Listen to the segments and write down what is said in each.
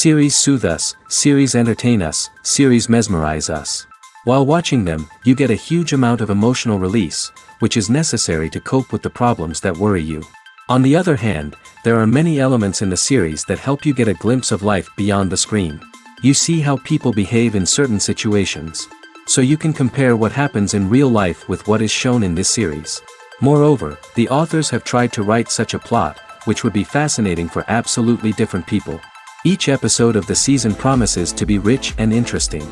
Series soothe us, series entertain us, series mesmerize us. While watching them, you get a huge amount of emotional release, which is necessary to cope with the problems that worry you. On the other hand, there are many elements in the series that help you get a glimpse of life beyond the screen. You see how people behave in certain situations. So you can compare what happens in real life with what is shown in this series. Moreover, the authors have tried to write such a plot, which would be fascinating for absolutely different people. Each episode of the season promises to be rich and interesting.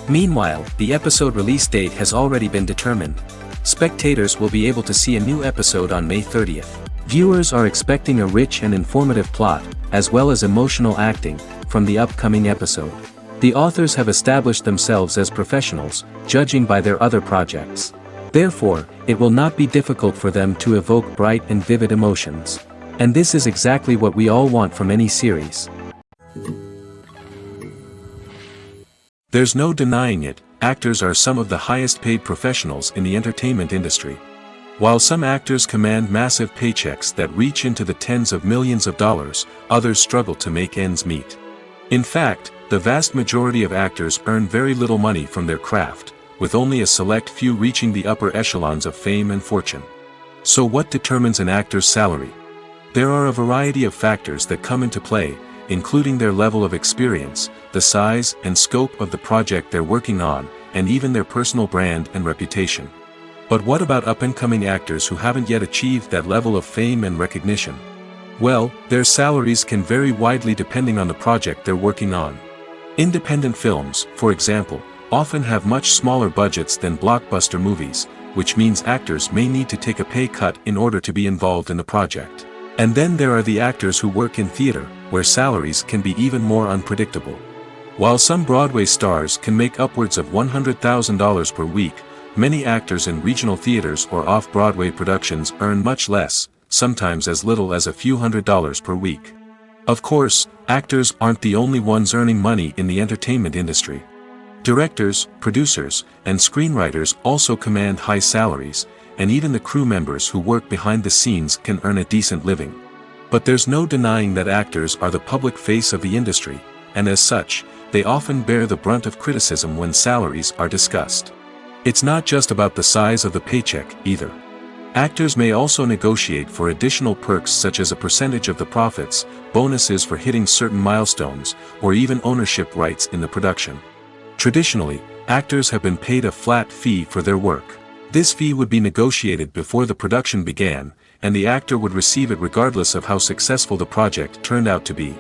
Meanwhile, the episode release date has already been determined. Spectators will be able to see a new episode on May 30th. Viewers are expecting a rich and informative plot, as well as emotional acting, from the upcoming episode. The authors have established themselves as professionals, judging by their other projects. Therefore, it will not be difficult for them to evoke bright and vivid emotions. And this is exactly what we all want from any series. There's no denying it, actors are some of the highest paid professionals in the entertainment industry. While some actors command massive paychecks that reach into the tens of millions of dollars, others struggle to make ends meet. In fact, the vast majority of actors earn very little money from their craft, with only a select few reaching the upper echelons of fame and fortune. So what determines an actor's salary? There are a variety of factors that come into play, including their level of experience, the size and scope of the project they're working on, and even their personal brand and reputation. But what about up-and-coming actors who haven't yet achieved that level of fame and recognition? Well, their salaries can vary widely depending on the project they're working on. Independent films, for example, often have much smaller budgets than blockbuster movies, which means actors may need to take a pay cut in order to be involved in the project. And then there are the actors who work in theater, where salaries can be even more unpredictable. While some Broadway stars can make upwards of $100,000 per week, many actors in regional theaters or off-Broadway productions earn much less, sometimes as little as a few $100s per week. Of course, actors aren't the only ones earning money in the entertainment industry. Directors, producers, and screenwriters also command high salaries, and even the crew members who work behind the scenes can earn a decent living. But there's no denying that actors are the public face of the industry, and as such, they often bear the brunt of criticism when salaries are discussed. It's not just about the size of the paycheck, either. Actors may also negotiate for additional perks such as a percentage of the profits, bonuses for hitting certain milestones, or even ownership rights in the production. Traditionally, actors have been paid a flat fee for their work. This fee would be negotiated before the production began, and the actor would receive it regardless of how successful the project turned out to be.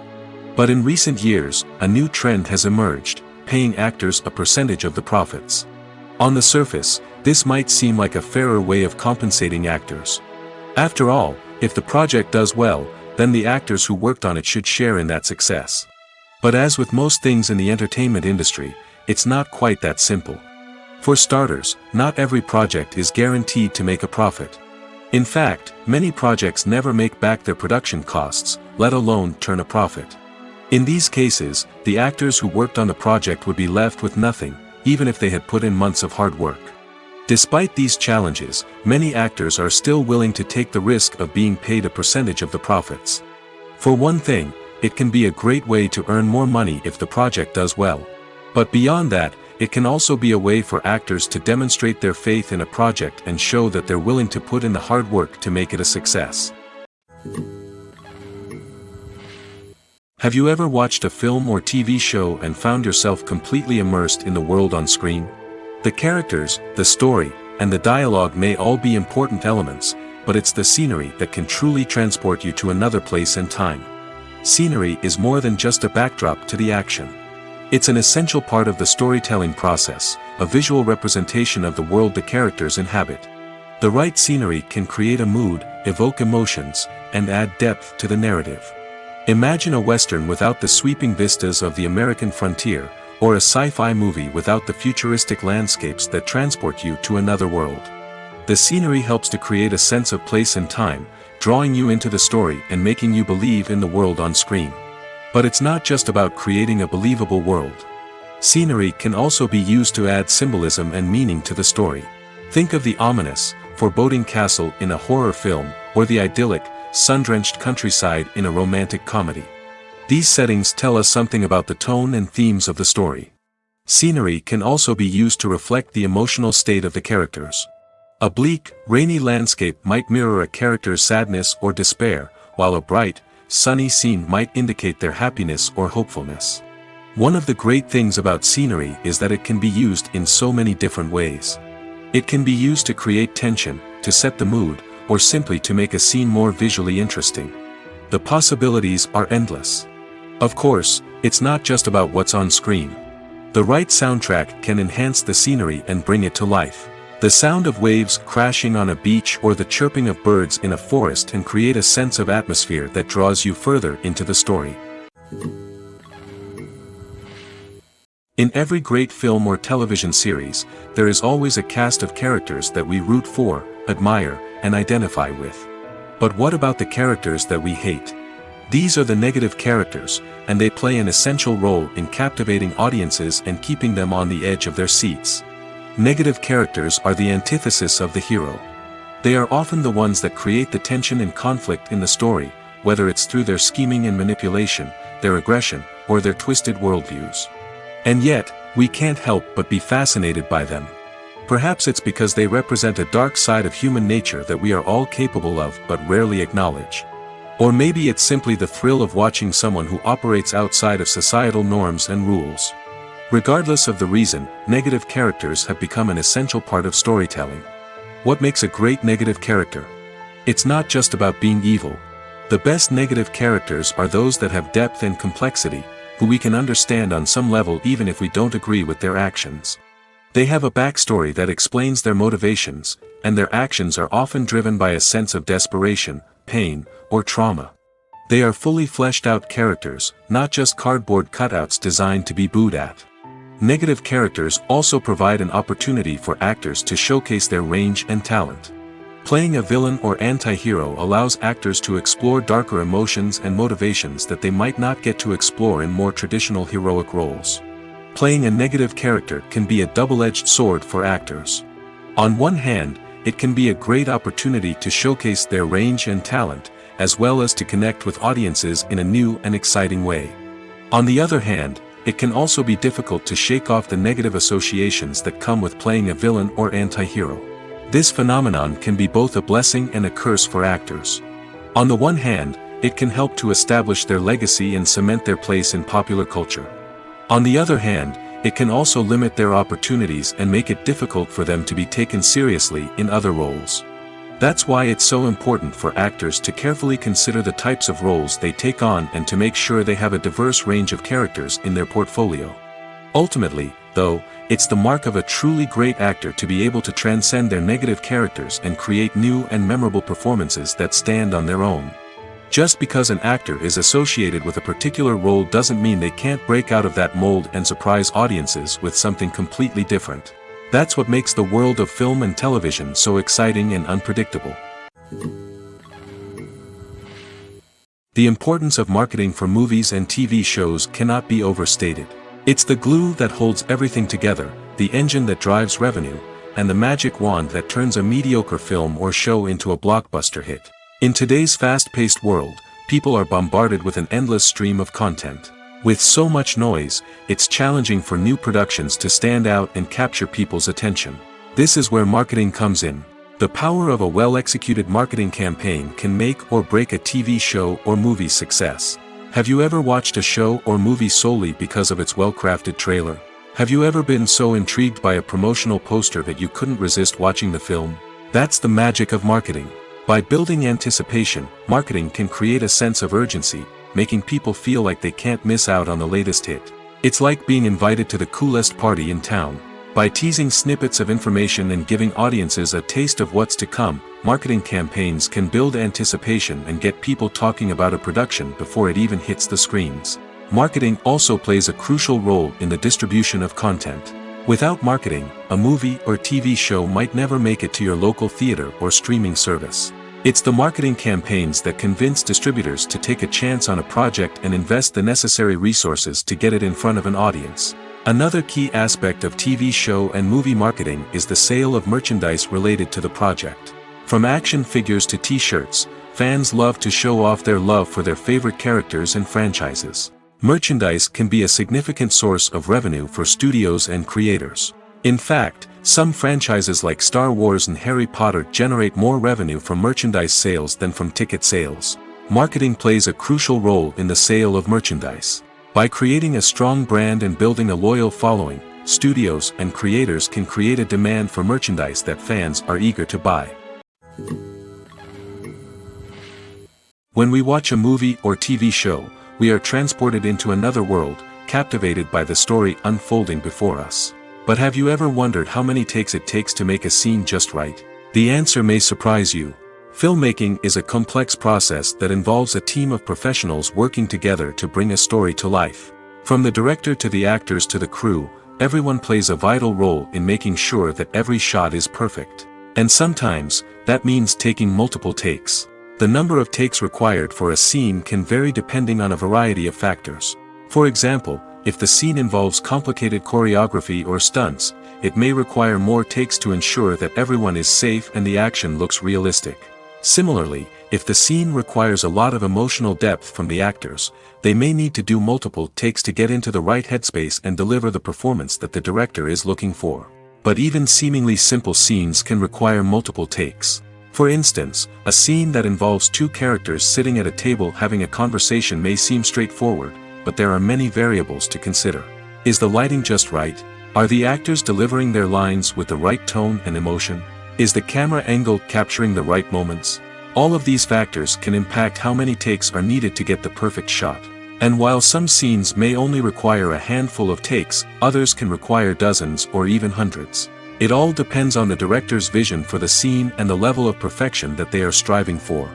But in recent years, a new trend has emerged, paying actors a percentage of the profits. On the surface, this might seem like a fairer way of compensating actors. After all, if the project does well, then the actors who worked on it should share in that success. But as with most things in the entertainment industry, it's not quite that simple. For starters, not every project is guaranteed to make a profit. In fact, many projects never make back their production costs, let alone turn a profit. In these cases, the actors who worked on the project would be left with nothing, even if they had put in months of hard work. Despite these challenges, many actors are still willing to take the risk of being paid a percentage of the profits. For one thing, it can be a great way to earn more money if the project does well. But beyond that, it can also be a way for actors to demonstrate their faith in a project and show that they're willing to put in the hard work to make it a success. Have you ever watched a film or TV show and found yourself completely immersed in the world on screen? The characters, the story, and the dialogue may all be important elements, but it's the scenery that can truly transport you to another place and time. Scenery is more than just a backdrop to the action. It's an essential part of the storytelling process, a visual representation of the world the characters inhabit. The right scenery can create a mood, evoke emotions, and add depth to the narrative. Imagine a Western without the sweeping vistas of the American frontier, or a sci-fi movie without the futuristic landscapes that transport you to another world. The scenery helps to create a sense of place and time, drawing you into the story and making you believe in the world on screen. But it's not just about creating a believable world. Scenery can also be used to add symbolism and meaning to the story. Think of the ominous, foreboding castle in a horror film, or the idyllic, sun-drenched countryside in a romantic comedy. These settings tell us something about the tone and themes of the story. Scenery can also be used to reflect the emotional state of the characters. A bleak, rainy landscape might mirror a character's sadness or despair, while a bright, sunny scene might indicate their happiness or hopefulness. One of the great things about scenery is that it can be used in so many different ways. It can be used to create tension, to set the mood, or simply to make a scene more visually interesting. The possibilities are endless. Of course, it's not just about what's on screen. The right soundtrack can enhance the scenery and bring it to life. The sound of waves crashing on a beach or the chirping of birds in a forest can create a sense of atmosphere that draws you further into the story. In every great film or television series, there is always a cast of characters that we root for, admire, and identify with. But what about the characters that we hate? These are the negative characters, and they play an essential role in captivating audiences and keeping them on the edge of their seats. Negative characters are the antithesis of the hero. They are often the ones that create the tension and conflict in the story, whether it's through their scheming and manipulation, their aggression, or their twisted worldviews. And yet, we can't help but be fascinated by them. Perhaps it's because they represent a dark side of human nature that we are all capable of but rarely acknowledge. Or maybe it's simply the thrill of watching someone who operates outside of societal norms and rules. Regardless of the reason, negative characters have become an essential part of storytelling. What makes a great negative character? It's not just about being evil. The best negative characters are those that have depth and complexity, who we can understand on some level even if we don't agree with their actions. They have a backstory that explains their motivations, and their actions are often driven by a sense of desperation, pain, or trauma. They are fully fleshed out characters, not just cardboard cutouts designed to be booed at. Negative characters also provide an opportunity for actors to showcase their range and talent. Playing a villain or anti-hero allows actors to explore darker emotions and motivations that they might not get to explore in more traditional heroic roles. Playing a negative character can be a double-edged sword for actors. On one hand, it can be a great opportunity to showcase their range and talent, as well as to connect with audiences in a new and exciting way. On the other hand, it can also be difficult to shake off the negative associations that come with playing a villain or anti-hero. This phenomenon can be both a blessing and a curse for actors. On the one hand, it can help to establish their legacy and cement their place in popular culture. On the other hand, it can also limit their opportunities and make it difficult for them to be taken seriously in other roles. That's why it's so important for actors to carefully consider the types of roles they take on and to make sure they have a diverse range of characters in their portfolio. Ultimately, though, it's the mark of a truly great actor to be able to transcend their negative characters and create new and memorable performances that stand on their own. Just because an actor is associated with a particular role doesn't mean they can't break out of that mold and surprise audiences with something completely different. That's what makes the world of film and television so exciting and unpredictable. The importance of marketing for movies and TV shows cannot be overstated. It's the glue that holds everything together, the engine that drives revenue, and the magic wand that turns a mediocre film or show into a blockbuster hit. In today's fast-paced world, people are bombarded with an endless stream of content. With so much noise, it's challenging for new productions to stand out and capture people's attention. This is where marketing comes in. The power of a well-executed marketing campaign can make or break a TV show or movie's success. Have you ever watched a show or movie solely because of its well-crafted trailer? Have you ever been so intrigued by a promotional poster that you couldn't resist watching the film? That's the magic of marketing. By building anticipation, marketing can create a sense of urgency, making people feel like they can't miss out on the latest hit. It's like being invited to the coolest party in town. By teasing snippets of information and giving audiences a taste of what's to come, marketing campaigns can build anticipation and get people talking about a production before it even hits the screens. Marketing also plays a crucial role in the distribution of content. Without marketing, a movie or TV show might never make it to your local theater or streaming service. It's the marketing campaigns that convince distributors to take a chance on a project and invest the necessary resources to get it in front of an audience. Another key aspect of TV show and movie marketing is the sale of merchandise related to the project. From action figures to t-shirts, fans love to show off their love for their favorite characters and franchises. Merchandise can be a significant source of revenue for studios and creators. In fact, some franchises like Star Wars and Harry Potter generate more revenue from merchandise sales than from ticket sales. Marketing plays a crucial role in the sale of merchandise. By creating a strong brand and building a loyal following, studios and creators can create a demand for merchandise that fans are eager to buy. When we watch a movie or TV show, we are transported into another world, captivated by the story unfolding before us. But have you ever wondered how many takes it takes to make a scene just right? The answer may surprise you. Filmmaking is a complex process that involves a team of professionals working together to bring a story to life. From the director to the actors to the crew, everyone plays a vital role in making sure that every shot is perfect. And sometimes, that means taking multiple takes. The number of takes required for a scene can vary depending on a variety of factors. For example, if the scene involves complicated choreography or stunts, it may require more takes to ensure that everyone is safe and the action looks realistic. Similarly, if the scene requires a lot of emotional depth from the actors, they may need to do multiple takes to get into the right headspace and deliver the performance that the director is looking for. But even seemingly simple scenes can require multiple takes. For instance, a scene that involves two characters sitting at a table having a conversation may seem straightforward, but there are many variables to consider. Is the lighting just right? Are the actors delivering their lines with the right tone and emotion? Is the camera angle capturing the right moments? All of these factors can impact how many takes are needed to get the perfect shot. And while some scenes may only require a handful of takes, others can require dozens or even hundreds. It all depends on the director's vision for the scene and the level of perfection that they are striving for.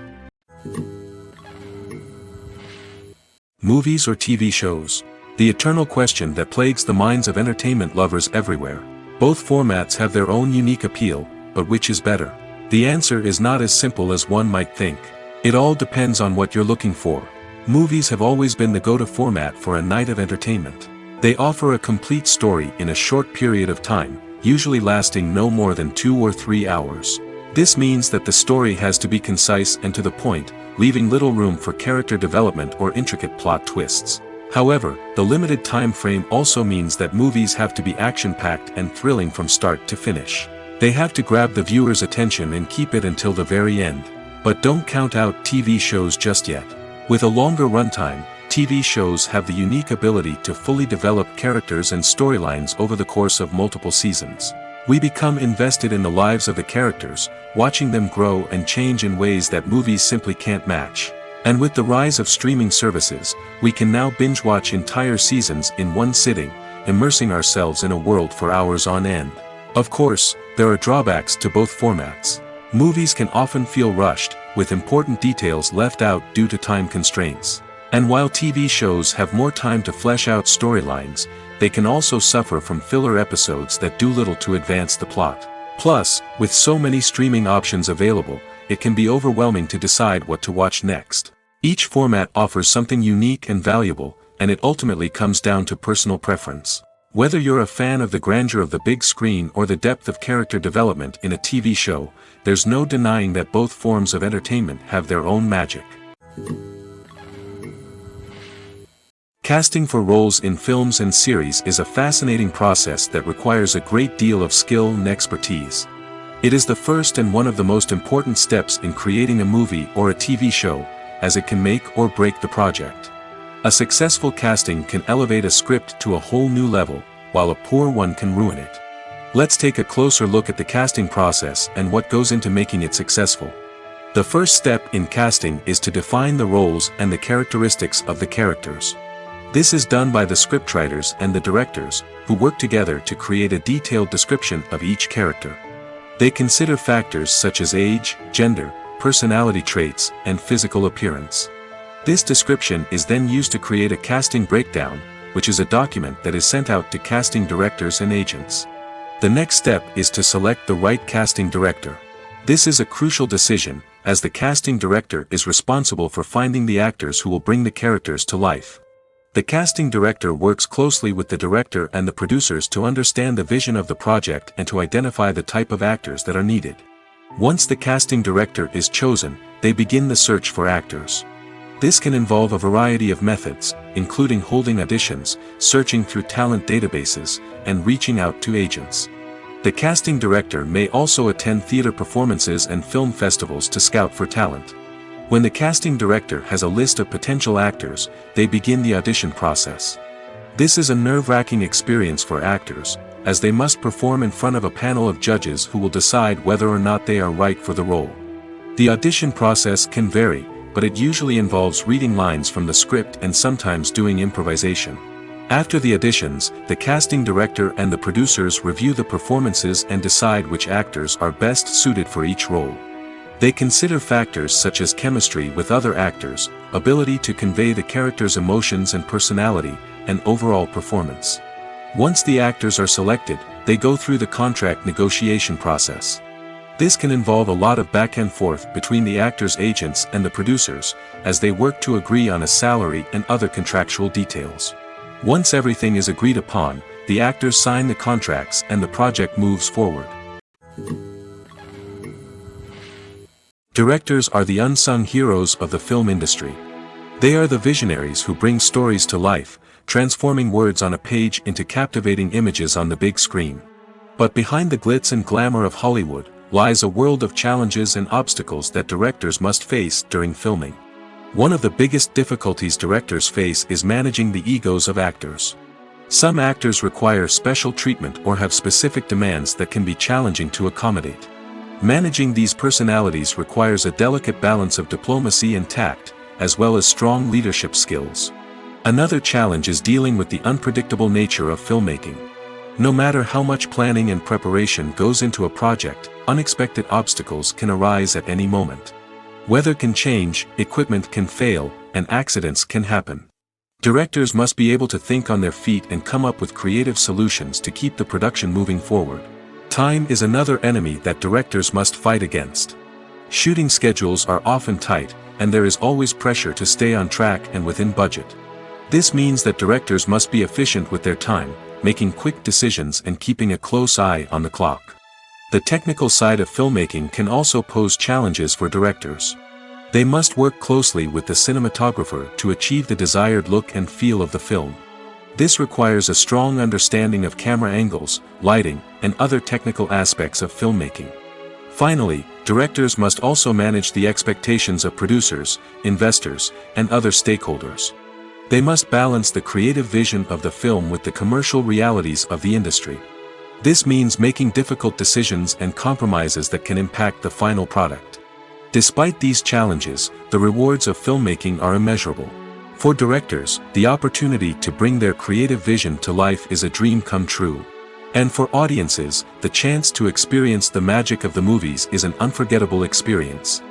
Movies or TV shows? The eternal question that plagues the minds of entertainment lovers everywhere. Both formats have their own unique appeal, but which is better? The answer is not as simple as one might think. It all depends on what you're looking for. Movies have always been the go-to format for a night of entertainment. They offer a complete story in a short period of time, usually lasting no more than 2 or 3 hours. This means that the story has to be concise and to the point, leaving little room for character development or intricate plot twists. However, the limited time frame also means that movies have to be action-packed and thrilling from start to finish. They have to grab the viewer's attention and keep it until the very end. But don't count out TV shows just yet. With a longer runtime, TV shows have the unique ability to fully develop characters and storylines over the course of multiple seasons. We become invested in the lives of the characters, watching them grow and change in ways that movies simply can't match. And with the rise of streaming services, we can now binge-watch entire seasons in one sitting, immersing ourselves in a world for hours on end. Of course, there are drawbacks to both formats. Movies can often feel rushed, with important details left out due to time constraints. And while TV shows have more time to flesh out storylines, they can also suffer from filler episodes that do little to advance the plot. Plus, with so many streaming options available, it can be overwhelming to decide what to watch next. Each format offers something unique and valuable, and it ultimately comes down to personal preference. Whether you're a fan of the grandeur of the big screen or the depth of character development in a TV show, there's no denying that both forms of entertainment have their own magic. Casting for roles in films and series is a fascinating process that requires a great deal of skill and expertise. It is the first and one of the most important steps in creating a movie or a TV show, as it can make or break the project. A successful casting can elevate a script to a whole new level, while a poor one can ruin it. Let's take a closer look at the casting process and what goes into making it successful. The first step in casting is to define the roles and the characteristics of the characters. This is done by the scriptwriters and the directors, who work together to create a detailed description of each character. They consider factors such as age, gender, personality traits, and physical appearance. This description is then used to create a casting breakdown, which is a document that is sent out to casting directors and agents. The next step is to select the right casting director. This is a crucial decision, as the casting director is responsible for finding the actors who will bring the characters to life. The casting director works closely with the director and the producers to understand the vision of the project and to identify the type of actors that are needed. Once the casting director is chosen, they begin the search for actors. This can involve a variety of methods, including holding auditions, searching through talent databases, and reaching out to agents. The casting director may also attend theater performances and film festivals to scout for talent. When the casting director has a list of potential actors, they begin the audition process. This is a nerve-wracking experience for actors, as they must perform in front of a panel of judges who will decide whether or not they are right for the role. The audition process can vary, but it usually involves reading lines from the script and sometimes doing improvisation. After the auditions, the casting director and the producers review the performances and decide which actors are best suited for each role. They consider factors such as chemistry with other actors, ability to convey the character's emotions and personality, and overall performance. Once the actors are selected, they go through the contract negotiation process. This can involve a lot of back and forth between the actors' agents and the producers, as they work to agree on a salary and other contractual details. Once everything is agreed upon, the actors sign the contracts and the project moves forward. Directors are the unsung heroes of the film industry. They are the visionaries who bring stories to life, transforming words on a page into captivating images on the big screen. But behind the glitz and glamour of Hollywood, lies a world of challenges and obstacles that directors must face during filming. One of the biggest difficulties directors face is managing the egos of actors. Some actors require special treatment or have specific demands that can be challenging to accommodate. Managing these personalities requires a delicate balance of diplomacy and tact, as well as strong leadership skills. Another challenge is dealing with the unpredictable nature of filmmaking. No matter how much planning and preparation goes into a project, unexpected obstacles can arise at any moment. Weather can change, equipment can fail, and accidents can happen. Directors must be able to think on their feet and come up with creative solutions to keep the production moving forward. Time is another enemy that directors must fight against. Shooting schedules are often tight, and there is always pressure to stay on track and within budget. This means that directors must be efficient with their time, making quick decisions and keeping a close eye on the clock. The technical side of filmmaking can also pose challenges for directors. They must work closely with the cinematographer to achieve the desired look and feel of the film. This requires a strong understanding of camera angles, lighting, and other technical aspects of filmmaking. Finally, directors must also manage the expectations of producers, investors, and other stakeholders. They must balance the creative vision of the film with the commercial realities of the industry. This means making difficult decisions and compromises that can impact the final product. Despite these challenges, the rewards of filmmaking are immeasurable. For directors, the opportunity to bring their creative vision to life is a dream come true. And for audiences, the chance to experience the magic of the movies is an unforgettable experience.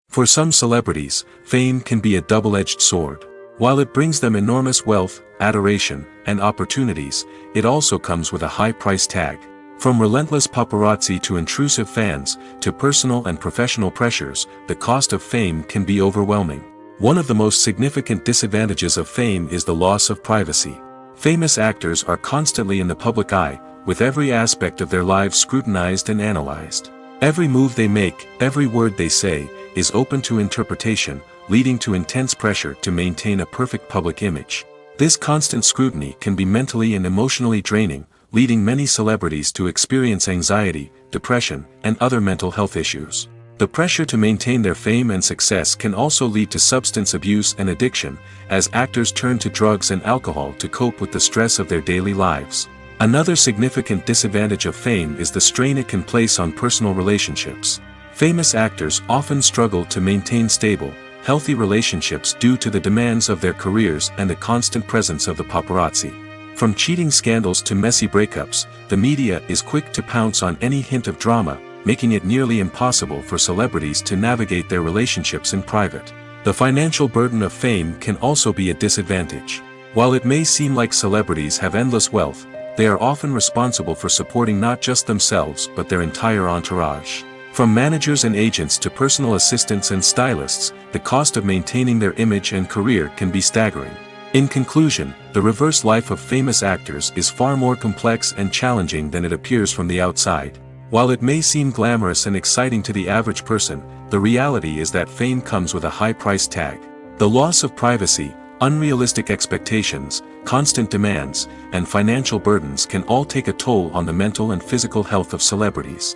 For some celebrities, fame can be a double-edged sword. While it brings them enormous wealth, adoration, and opportunities, it also comes with a high price tag. From relentless paparazzi to intrusive fans, to personal and professional pressures, the cost of fame can be overwhelming. One of the most significant disadvantages of fame is the loss of privacy. Famous actors are constantly in the public eye, with every aspect of their lives scrutinized and analyzed. Every move they make, every word they say, is open to interpretation, leading to intense pressure to maintain a perfect public image. This constant scrutiny can be mentally and emotionally draining, leading many celebrities to experience anxiety, depression, and other mental health issues. The pressure to maintain their fame and success can also lead to substance abuse and addiction, as actors turn to drugs and alcohol to cope with the stress of their daily lives. Another significant disadvantage of fame is the strain it can place on personal relationships. Famous actors often struggle to maintain stable, healthy relationships due to the demands of their careers and the constant presence of the paparazzi. From cheating scandals to messy breakups, the media is quick to pounce on any hint of drama, making it nearly impossible for celebrities to navigate their relationships in private. The financial burden of fame can also be a disadvantage. While it may seem like celebrities have endless wealth, they are often responsible for supporting not just themselves but their entire entourage. From managers and agents to personal assistants and stylists, the cost of maintaining their image and career can be staggering. In conclusion, the reverse life of famous actors is far more complex and challenging than it appears from the outside. While it may seem glamorous and exciting to the average person, the reality is that fame comes with a high price tag. The loss of privacy, unrealistic expectations, constant demands, and financial burdens can all take a toll on the mental and physical health of celebrities.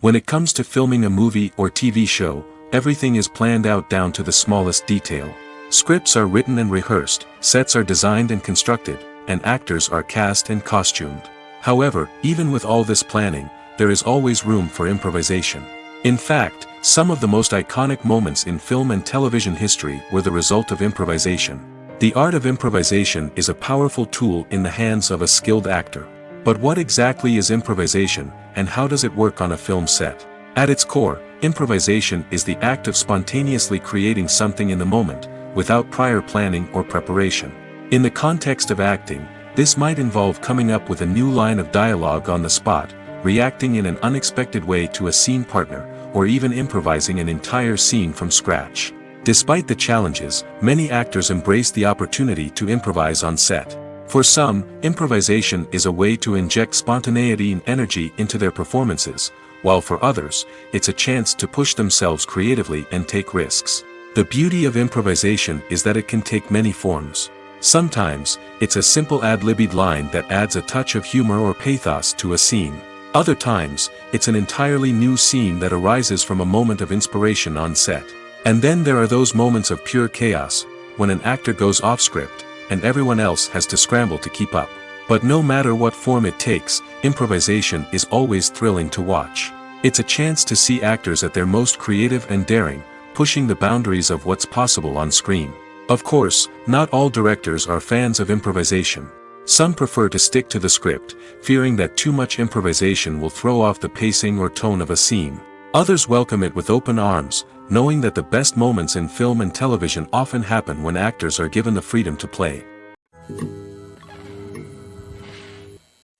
When it comes to filming a movie or TV show, everything is planned out down to the smallest detail. Scripts are written and rehearsed, sets are designed and constructed, and actors are cast and costumed. However, even with all this planning, there is always room for improvisation. In fact, some of the most iconic moments in film and television history were the result of improvisation. The art of improvisation is a powerful tool in the hands of a skilled actor. But what exactly is improvisation, and how does it work on a film set? At its core, improvisation is the act of spontaneously creating something in the moment, without prior planning or preparation. In the context of acting, this might involve coming up with a new line of dialogue on the spot, reacting in an unexpected way to a scene partner, or even improvising an entire scene from scratch. Despite the challenges, many actors embrace the opportunity to improvise on set. For some, improvisation is a way to inject spontaneity and energy into their performances, while for others, it's a chance to push themselves creatively and take risks. The beauty of improvisation is that it can take many forms. Sometimes, it's a simple ad-libbed line that adds a touch of humor or pathos to a scene. Other times, it's an entirely new scene that arises from a moment of inspiration on set. And then there are those moments of pure chaos, when an actor goes off script, and everyone else has to scramble to keep up. But no matter what form it takes, improvisation is always thrilling to watch. It's a chance to see actors at their most creative and daring, pushing the boundaries of what's possible on screen. Of course, not all directors are fans of improvisation. Some prefer to stick to the script, fearing that too much improvisation will throw off the pacing or tone of a scene. Others welcome it with open arms, knowing that the best moments in film and television often happen when actors are given the freedom to play.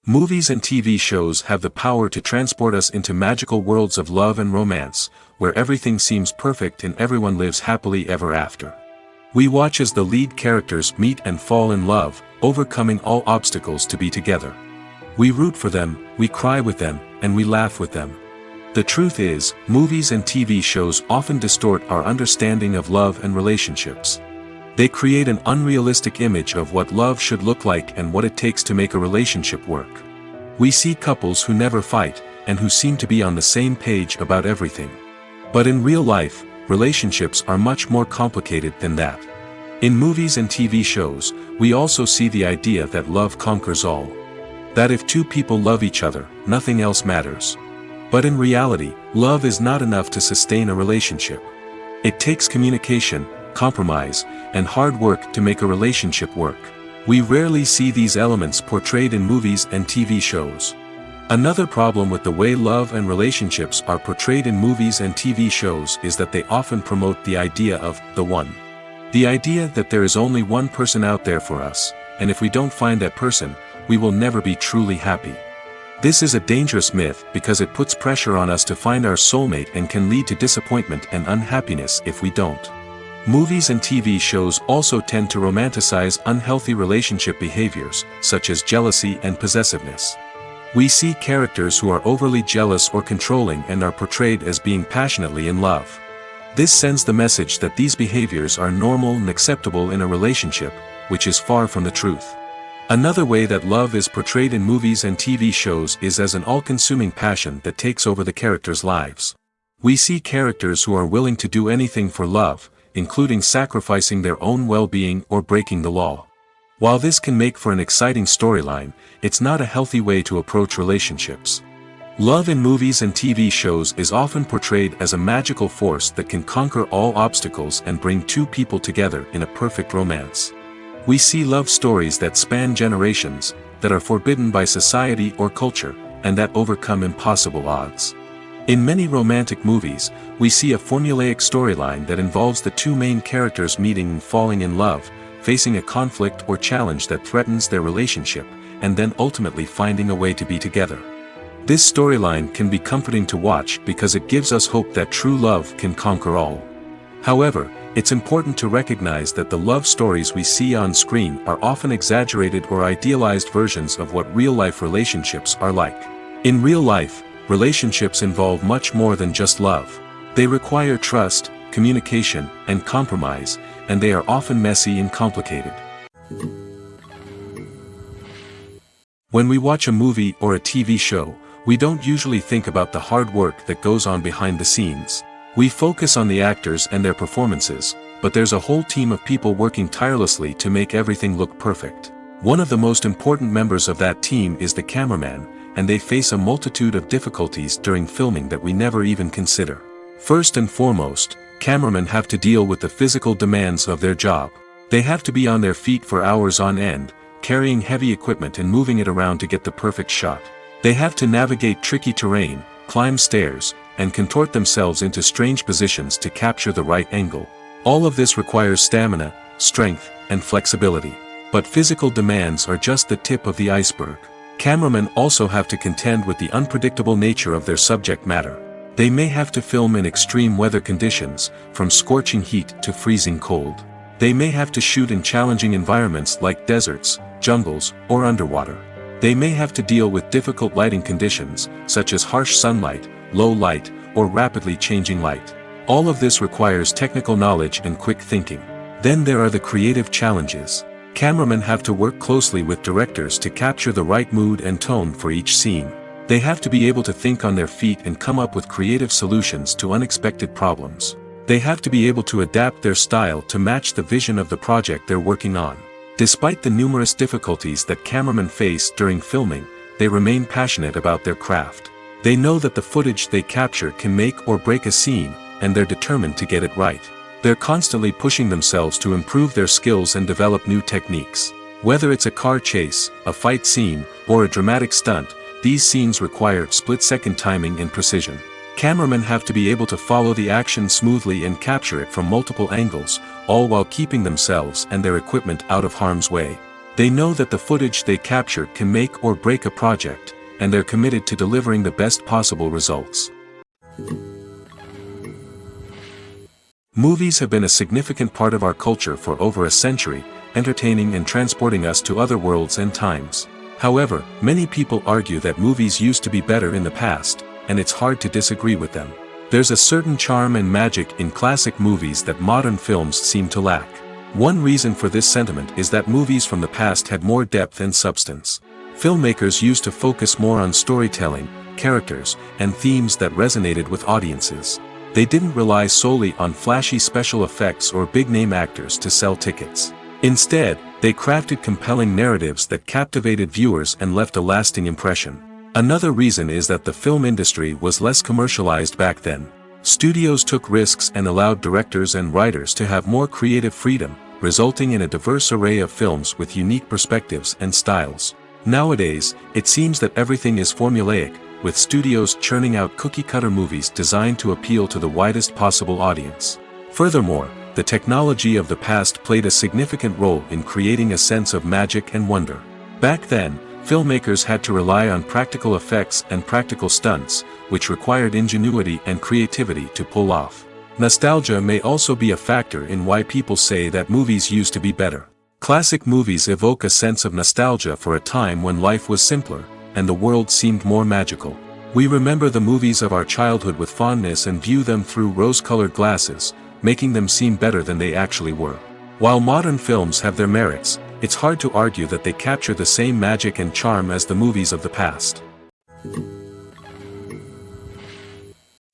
Movies and TV shows have the power to transport us into magical worlds of love and romance, where everything seems perfect and everyone lives happily ever after. We watch as the lead characters meet and fall in love, overcoming all obstacles to be together. We root for them, we cry with them, and we laugh with them. The truth is, movies and TV shows often distort our understanding of love and relationships. They create an unrealistic image of what love should look like and what it takes to make a relationship work. We see couples who never fight, and who seem to be on the same page about everything. But in real life, relationships are much more complicated than that. In movies and TV shows, we also see the idea that love conquers all. That if two people love each other, nothing else matters. But in reality, love is not enough to sustain a relationship. It takes communication, compromise, and hard work to make a relationship work. We rarely see these elements portrayed in movies and TV shows. Another problem with the way love and relationships are portrayed in movies and TV shows is that they often promote the idea of the one. The idea that there is only one person out there for us, and if we don't find that person, we will never be truly happy. This is a dangerous myth because it puts pressure on us to find our soulmate and can lead to disappointment and unhappiness if we don't. Movies and TV shows also tend to romanticize unhealthy relationship behaviors, such as jealousy and possessiveness. We see characters who are overly jealous or controlling and are portrayed as being passionately in love. This sends the message that these behaviors are normal and acceptable in a relationship, which is far from the truth. Another way that love is portrayed in movies and TV shows is as an all-consuming passion that takes over the characters' lives. We see characters who are willing to do anything for love, including sacrificing their own well-being or breaking the law. While this can make for an exciting storyline, it's not a healthy way to approach relationships. Love in movies and TV shows is often portrayed as a magical force that can conquer all obstacles and bring two people together in a perfect romance. We see love stories that span generations, that are forbidden by society or culture, and that overcome impossible odds. In many romantic movies, we see a formulaic storyline that involves the two main characters meeting and falling in love, facing a conflict or challenge that threatens their relationship, and then ultimately finding a way to be together. This storyline can be comforting to watch because it gives us hope that true love can conquer all. However, It's important to recognize that the love stories we see on screen are often exaggerated or idealized versions of what real-life relationships are like. In real life, relationships involve much more than just love. They require trust, communication, and compromise, and they are often messy and complicated. When we watch a movie or a TV show, we don't usually think about the hard work that goes on behind the scenes. We focus on the actors and their performances, but there's a whole team of people working tirelessly to make everything look perfect. One of the most important members of that team is the cameraman, and they face a multitude of difficulties during filming that we never even consider. First and foremost, cameramen have to deal with the physical demands of their job. They have to be on their feet for hours on end, carrying heavy equipment and moving it around to get the perfect shot. They have to navigate tricky terrain, climb stairs, and contort themselves into strange positions to capture the right angle. All of this requires stamina, strength, and flexibility. But physical demands are just the tip of the iceberg. Cameramen also have to contend with the unpredictable nature of their subject matter. They may have to film in extreme weather conditions, from scorching heat to freezing cold. They may have to shoot in challenging environments like deserts, jungles, or underwater. They may have to deal with difficult lighting conditions, such as harsh sunlight, low light, or rapidly changing light. All of this requires technical knowledge and quick thinking. Then there are the creative challenges. Cameramen have to work closely with directors to capture the right mood and tone for each scene. They have to be able to think on their feet and come up with creative solutions to unexpected problems. They have to be able to adapt their style to match the vision of the project they're working on. Despite the numerous difficulties that cameramen face during filming, they remain passionate about their craft. They know that the footage they capture can make or break a scene, and they're determined to get it right. They're constantly pushing themselves to improve their skills and develop new techniques. Whether it's a car chase, a fight scene, or a dramatic stunt, these scenes require split-second timing and precision. Cameramen have to be able to follow the action smoothly and capture it from multiple angles, all while keeping themselves and their equipment out of harm's way. They know that the footage they capture can make or break a project, and they're committed to delivering the best possible results. Movies have been a significant part of our culture for over a century, entertaining and transporting us to other worlds and times. However, many people argue that movies used to be better in the past, and it's hard to disagree with them. There's a certain charm and magic in classic movies that modern films seem to lack. One reason for this sentiment is that movies from the past had more depth and substance. Filmmakers used to focus more on storytelling, characters, and themes that resonated with audiences. They didn't rely solely on flashy special effects or big-name actors to sell tickets. Instead, they crafted compelling narratives that captivated viewers and left a lasting impression. Another reason is that the film industry was less commercialized back then. Studios took risks and allowed directors and writers to have more creative freedom, resulting in a diverse array of films with unique perspectives and styles. Nowadays, it seems that everything is formulaic, with studios churning out cookie-cutter movies designed to appeal to the widest possible audience. Furthermore, the technology of the past played a significant role in creating a sense of magic and wonder. Back then, filmmakers had to rely on practical effects and practical stunts, which required ingenuity and creativity to pull off. Nostalgia may also be a factor in why people say that movies used to be better. Classic movies evoke a sense of nostalgia for a time when life was simpler, and the world seemed more magical. We remember the movies of our childhood with fondness and view them through rose-colored glasses, making them seem better than they actually were. While modern films have their merits, it's hard to argue that they capture the same magic and charm as the movies of the past.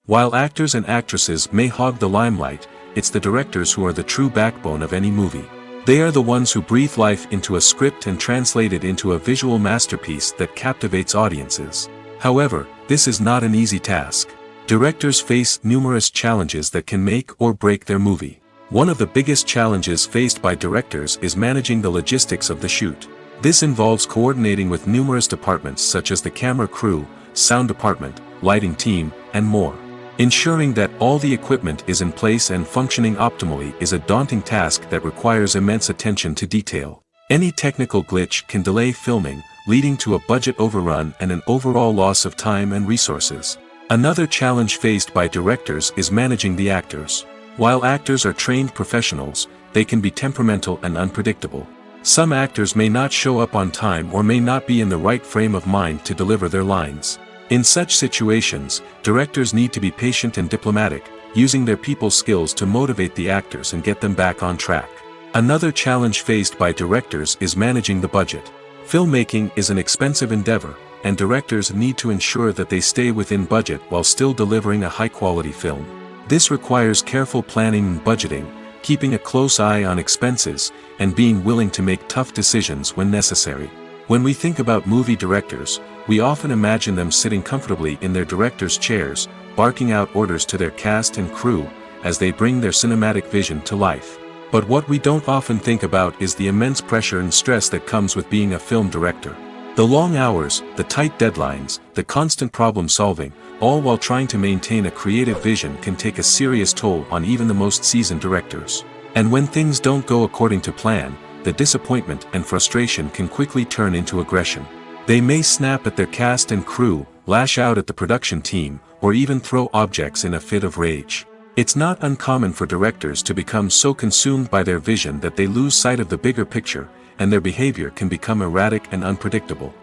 While actors and actresses may hog the limelight, it's the directors who are the true backbone of any movie. They are the ones who breathe life into a script and translate it into a visual masterpiece that captivates audiences. However, this is not an easy task. Directors face numerous challenges that can make or break their movie. One of the biggest challenges faced by directors is managing the logistics of the shoot. This involves coordinating with numerous departments such as the camera crew, sound department, lighting team, and more. Ensuring that all the equipment is in place and functioning optimally is a daunting task that requires immense attention to detail. Any technical glitch can delay filming, leading to a budget overrun and an overall loss of time and resources. Another challenge faced by directors is managing the actors. While actors are trained professionals, they can be temperamental and unpredictable. Some actors may not show up on time or may not be in the right frame of mind to deliver their lines. In such situations, directors need to be patient and diplomatic, using their people skills to motivate the actors and get them back on track. Another challenge faced by directors is managing the budget. Filmmaking is an expensive endeavor, and directors need to ensure that they stay within budget while still delivering a high-quality film. This requires careful planning and budgeting, keeping a close eye on expenses, and being willing to make tough decisions when necessary. When we think about movie directors, we often imagine them sitting comfortably in their director's chairs, barking out orders to their cast and crew, as they bring their cinematic vision to life. But what we don't often think about is the immense pressure and stress that comes with being a film director. The long hours, the tight deadlines, the constant problem solving, all while trying to maintain a creative vision can take a serious toll on even the most seasoned directors. And when things don't go according to plan, the disappointment and frustration can quickly turn into aggression. They may snap at their cast and crew, lash out at the production team, or even throw objects in a fit of rage. It's not uncommon for directors to become so consumed by their vision that they lose sight of the bigger picture, and their behavior can become erratic and unpredictable.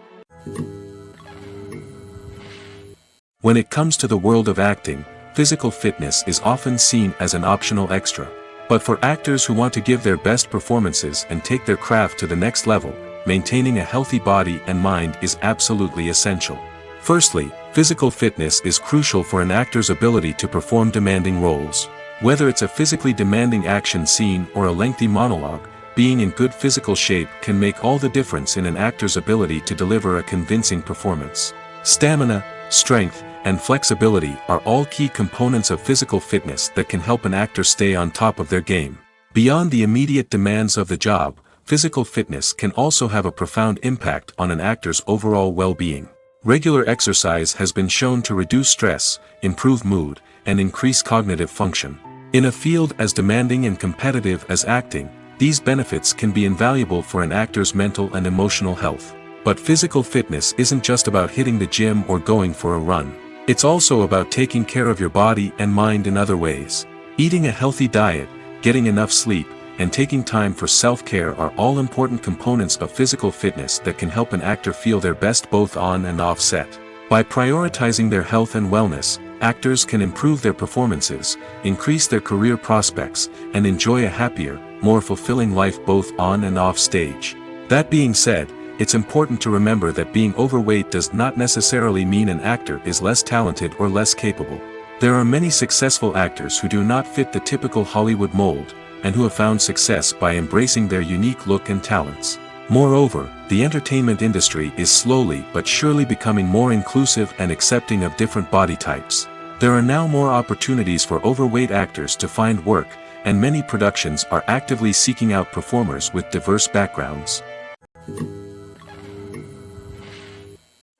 When it comes to the world of acting, physical fitness is often seen as an optional extra. But for actors who want to give their best performances and take their craft to the next level, maintaining a healthy body and mind is absolutely essential. Firstly, physical fitness is crucial for an actor's ability to perform demanding roles. Whether it's a physically demanding action scene or a lengthy monologue, being in good physical shape can make all the difference in an actor's ability to deliver a convincing performance. Stamina, strength, and flexibility are all key components of physical fitness that can help an actor stay on top of their game. Beyond the immediate demands of the job, physical fitness can also have a profound impact on an actor's overall well-being. Regular exercise has been shown to reduce stress, improve mood, and increase cognitive function. In a field as demanding and competitive as acting, these benefits can be invaluable for an actor's mental and emotional health. But physical fitness isn't just about hitting the gym or going for a run. It's also about taking care of your body and mind in other ways. Eating a healthy diet, getting enough sleep, and taking time for self-care are all important components of physical fitness that can help an actor feel their best both on and off set. By prioritizing their health and wellness, actors can improve their performances, increase their career prospects, and enjoy a happier, more fulfilling life both on and off stage. That being said, it's important to remember that being overweight does not necessarily mean an actor is less talented or less capable. There are many successful actors who do not fit the typical Hollywood mold, and who have found success by embracing their unique look and talents. Moreover, the entertainment industry is slowly but surely becoming more inclusive and accepting of different body types. There are now more opportunities for overweight actors to find work, and many productions are actively seeking out performers with diverse backgrounds.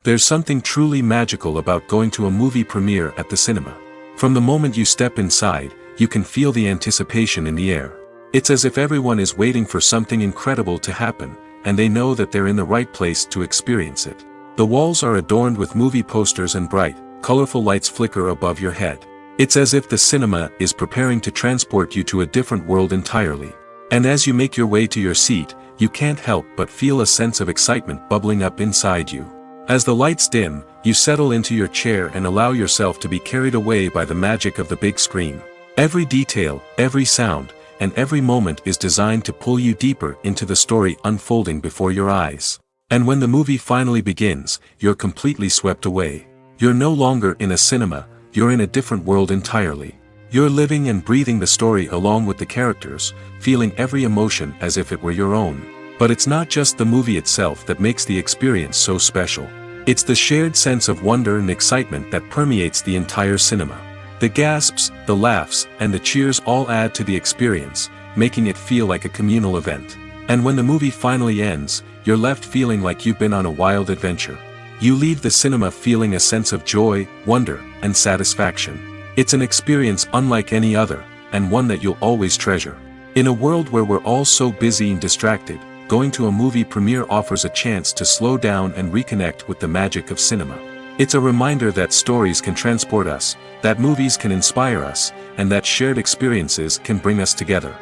There's something truly magical about going to a movie premiere at the cinema. From the moment you step inside, you can feel the anticipation in the air. It's as if everyone is waiting for something incredible to happen, and they know that they're in the right place to experience it. The walls are adorned with movie posters and bright, colorful lights flicker above your head. It's as if the cinema is preparing to transport you to a different world entirely. And as you make your way to your seat, you can't help but feel a sense of excitement bubbling up inside you. As the lights dim, you settle into your chair and allow yourself to be carried away by the magic of the big screen. Every detail, every sound, and every moment is designed to pull you deeper into the story unfolding before your eyes. And when the movie finally begins, you're completely swept away. You're no longer in a cinema, you're in a different world entirely. You're living and breathing the story along with the characters, feeling every emotion as if it were your own. But it's not just the movie itself that makes the experience so special. It's the shared sense of wonder and excitement that permeates the entire cinema. The gasps, the laughs, and the cheers all add to the experience, making it feel like a communal event. And when the movie finally ends, you're left feeling like you've been on a wild adventure. You leave the cinema feeling a sense of joy, wonder, and satisfaction. It's an experience unlike any other, and one that you'll always treasure. In a world where we're all so busy and distracted, going to a movie premiere offers a chance to slow down and reconnect with the magic of cinema. It's a reminder that stories can transport us, that movies can inspire us, and that shared experiences can bring us together.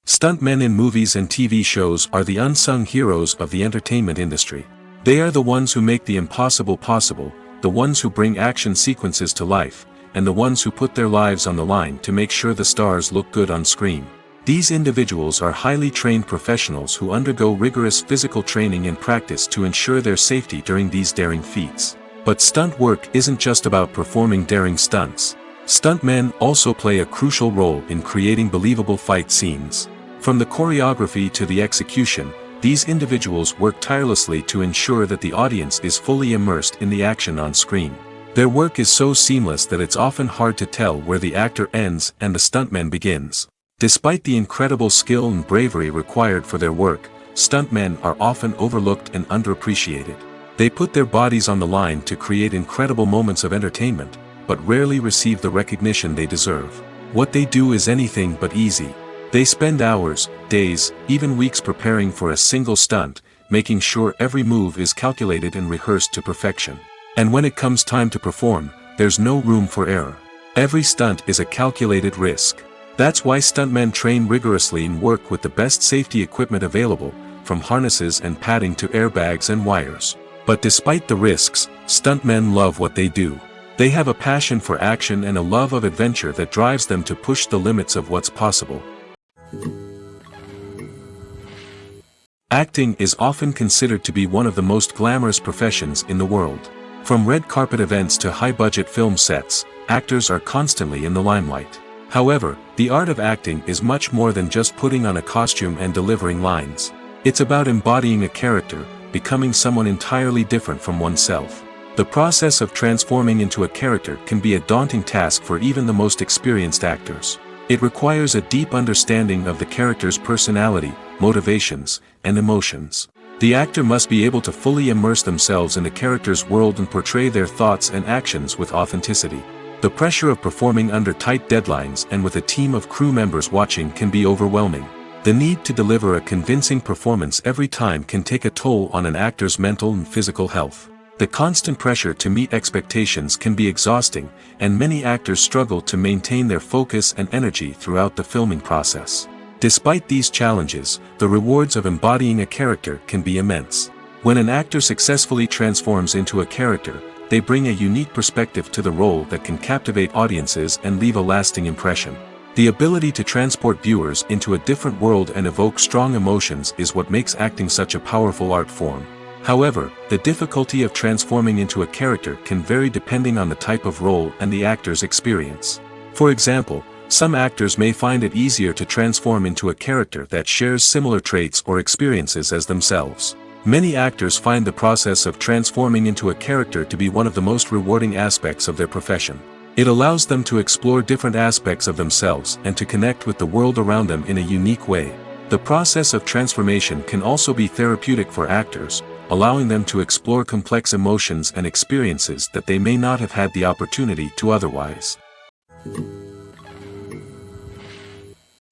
Stuntmen in movies and TV shows are the unsung heroes of the entertainment industry. They are the ones who make the impossible possible, the ones who bring action sequences to life, and the ones who put their lives on the line to make sure the stars look good on screen. These individuals are highly trained professionals who undergo rigorous physical training and practice to ensure their safety during these daring feats. But stunt work isn't just about performing daring stunts. Stuntmen also play a crucial role in creating believable fight scenes. From the choreography to the execution, these individuals work tirelessly to ensure that the audience is fully immersed in the action on screen. Their work is so seamless that it's often hard to tell where the actor ends and the stuntman begins. Despite the incredible skill and bravery required for their work, stuntmen are often overlooked and underappreciated. They put their bodies on the line to create incredible moments of entertainment, but rarely receive the recognition they deserve. What they do is anything but easy. They spend hours, days, even weeks preparing for a single stunt, making sure every move is calculated and rehearsed to perfection. And when it comes time to perform, there's no room for error. Every stunt is a calculated risk. That's why stuntmen train rigorously and work with the best safety equipment available, from harnesses and padding to airbags and wires. But despite the risks, stuntmen love what they do. They have a passion for action and a love of adventure that drives them to push the limits of what's possible. Acting is often considered to be one of the most glamorous professions in the world. From red carpet events to high-budget film sets, actors are constantly in the limelight. However, the art of acting is much more than just putting on a costume and delivering lines. It's about embodying a character, becoming someone entirely different from oneself. The process of transforming into a character can be a daunting task for even the most experienced actors. It requires a deep understanding of the character's personality, motivations, and emotions. The actor must be able to fully immerse themselves in the character's world and portray their thoughts and actions with authenticity. The pressure of performing under tight deadlines and with a team of crew members watching can be overwhelming. The need to deliver a convincing performance every time can take a toll on an actor's mental and physical health. The constant pressure to meet expectations can be exhausting, and many actors struggle to maintain their focus and energy throughout the filming process. Despite these challenges, the rewards of embodying a character can be immense. When an actor successfully transforms into a character, they bring a unique perspective to the role that can captivate audiences and leave a lasting impression. The ability to transport viewers into a different world and evoke strong emotions is what makes acting such a powerful art form. However, the difficulty of transforming into a character can vary depending on the type of role and the actor's experience. For example, some actors may find it easier to transform into a character that shares similar traits or experiences as themselves. Many actors find the process of transforming into a character to be one of the most rewarding aspects of their profession. It allows them to explore different aspects of themselves and to connect with the world around them in a unique way. The process of transformation can also be therapeutic for actors, allowing them to explore complex emotions and experiences that they may not have had the opportunity to otherwise.